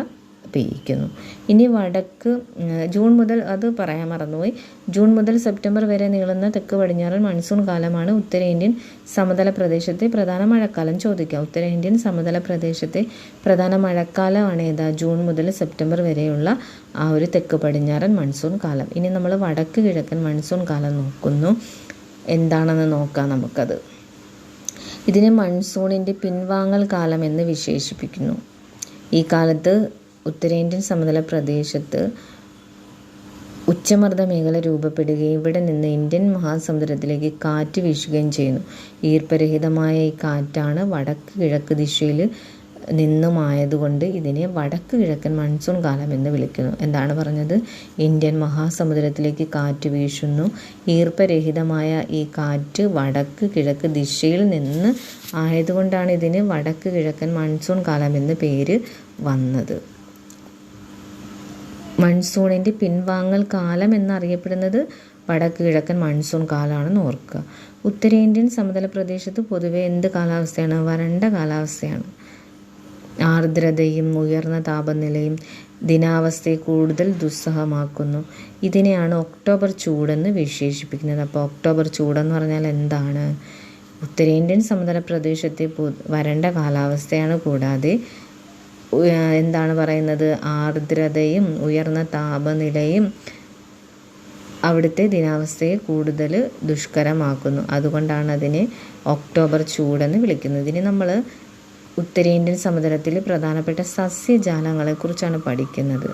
പെയ്യിക്കുന്നു. ഇനി വടക്ക് ജൂൺ മുതൽ, അത് പറയാൻ മറന്നുപോയി, ജൂൺ മുതൽ സെപ്റ്റംബർ വരെ നീളുന്ന തെക്ക് പടിഞ്ഞാറൻ മൺസൂൺ കാലമാണ് ഉത്തരേന്ത്യൻ സമതല പ്രദേശത്തെ പ്രധാന മഴക്കാലം. ചോദിക്കാം, ഉത്തരേന്ത്യൻ സമതല പ്രദേശത്തെ പ്രധാന മഴക്കാലമാണ് ഏതാ? ജൂൺ മുതൽ സെപ്റ്റംബർ വരെയുള്ള ആ ഒരു തെക്ക് പടിഞ്ഞാറൻ മൺസൂൺ കാലം. ഇനി നമ്മൾ വടക്ക് കിഴക്കൻ മൺസൂൺ കാലം നോക്കുന്നു. എന്താണെന്ന് നോക്കാം നമുക്കത്. ഇതിനെ മൺസൂണിൻ്റെ പിൻവാങ്ങൽ കാലം എന്ന് വിശേഷിപ്പിക്കുന്നു. ഈ കാലത്ത് ഉത്തരേന്ത്യൻ സമതല പ്രദേശത്ത് ഉച്ചമർദ്ദ മേഖല രൂപപ്പെടുകയും ഇവിടെ നിന്ന് ഇന്ത്യൻ മഹാസമുദ്രത്തിലേക്ക് കാറ്റ് വീശുകയും ചെയ്യുന്നു. ഈർപ്പരഹിതമായ ഈ കാറ്റാണ് വടക്ക് കിഴക്ക് ദിശയിൽ നിന്നുമായതുകൊണ്ട് ഇതിനെ വടക്ക് കിഴക്കൻ മൺസൂൺ കാലം എന്ന് വിളിക്കുന്നു. എന്താണ് പറഞ്ഞത്? ഇന്ത്യൻ മഹാസമുദ്രത്തിലേക്ക് കാറ്റ് വീശുന്നു. ഈർപ്പരഹിതമായ ഈ കാറ്റ് വടക്ക് കിഴക്ക് ദിശയിൽ നിന്ന് ആയതുകൊണ്ടാണ് ഇതിന് വടക്ക് കിഴക്കൻ മൺസൂൺ കാലം എന്ന് പേര് വന്നത്. മൺസൂണിൻ്റെ പിൻവാങ്ങൽ കാലം എന്നറിയപ്പെടുന്നത് വടക്ക് കിഴക്കൻ മൺസൂൺ കാലമാണെന്ന് ഓർക്കുക. ഉത്തരേന്ത്യൻ സമതല പ്രദേശത്ത് പൊതുവെ എന്ത് കാലാവസ്ഥയാണ്? വരണ്ട കാലാവസ്ഥയാണ്. ആർദ്രതയും ഉയർന്ന താപനിലയും ദിനാവസ്ഥയെ കൂടുതൽ ദുസ്സഹമാക്കുന്നു. ഇതിനെയാണ് ഒക്ടോബർ ചൂടെന്ന് വിശേഷിപ്പിക്കുന്നത്. അപ്പോൾ ഒക്ടോബർ ചൂടെന്ന് പറഞ്ഞാൽ എന്താണ്? ഉത്തരേന്ത്യൻ സമതല പ്രദേശത്തെ വരണ്ട കാലാവസ്ഥയാണ്. കൂടാതെ എന്താണ് പറയുന്നത്, ആർദ്രതയും ഉയർന്ന താപനിലയും അവിടുത്തെ ദിനാവസ്ഥയെ കൂടുതൽ ദുഷ്കരമാക്കുന്നു. അതുകൊണ്ടാണ് അതിനെ ഒക്ടോബർ ചൂടെന്ന് വിളിക്കുന്നത്. ഇനി നമ്മൾ ഉത്തരേന്ത്യൻ സമതലത്തിൽ പ്രധാനപ്പെട്ട സസ്യജാലങ്ങളെക്കുറിച്ചാണ് പഠിക്കുന്നത്.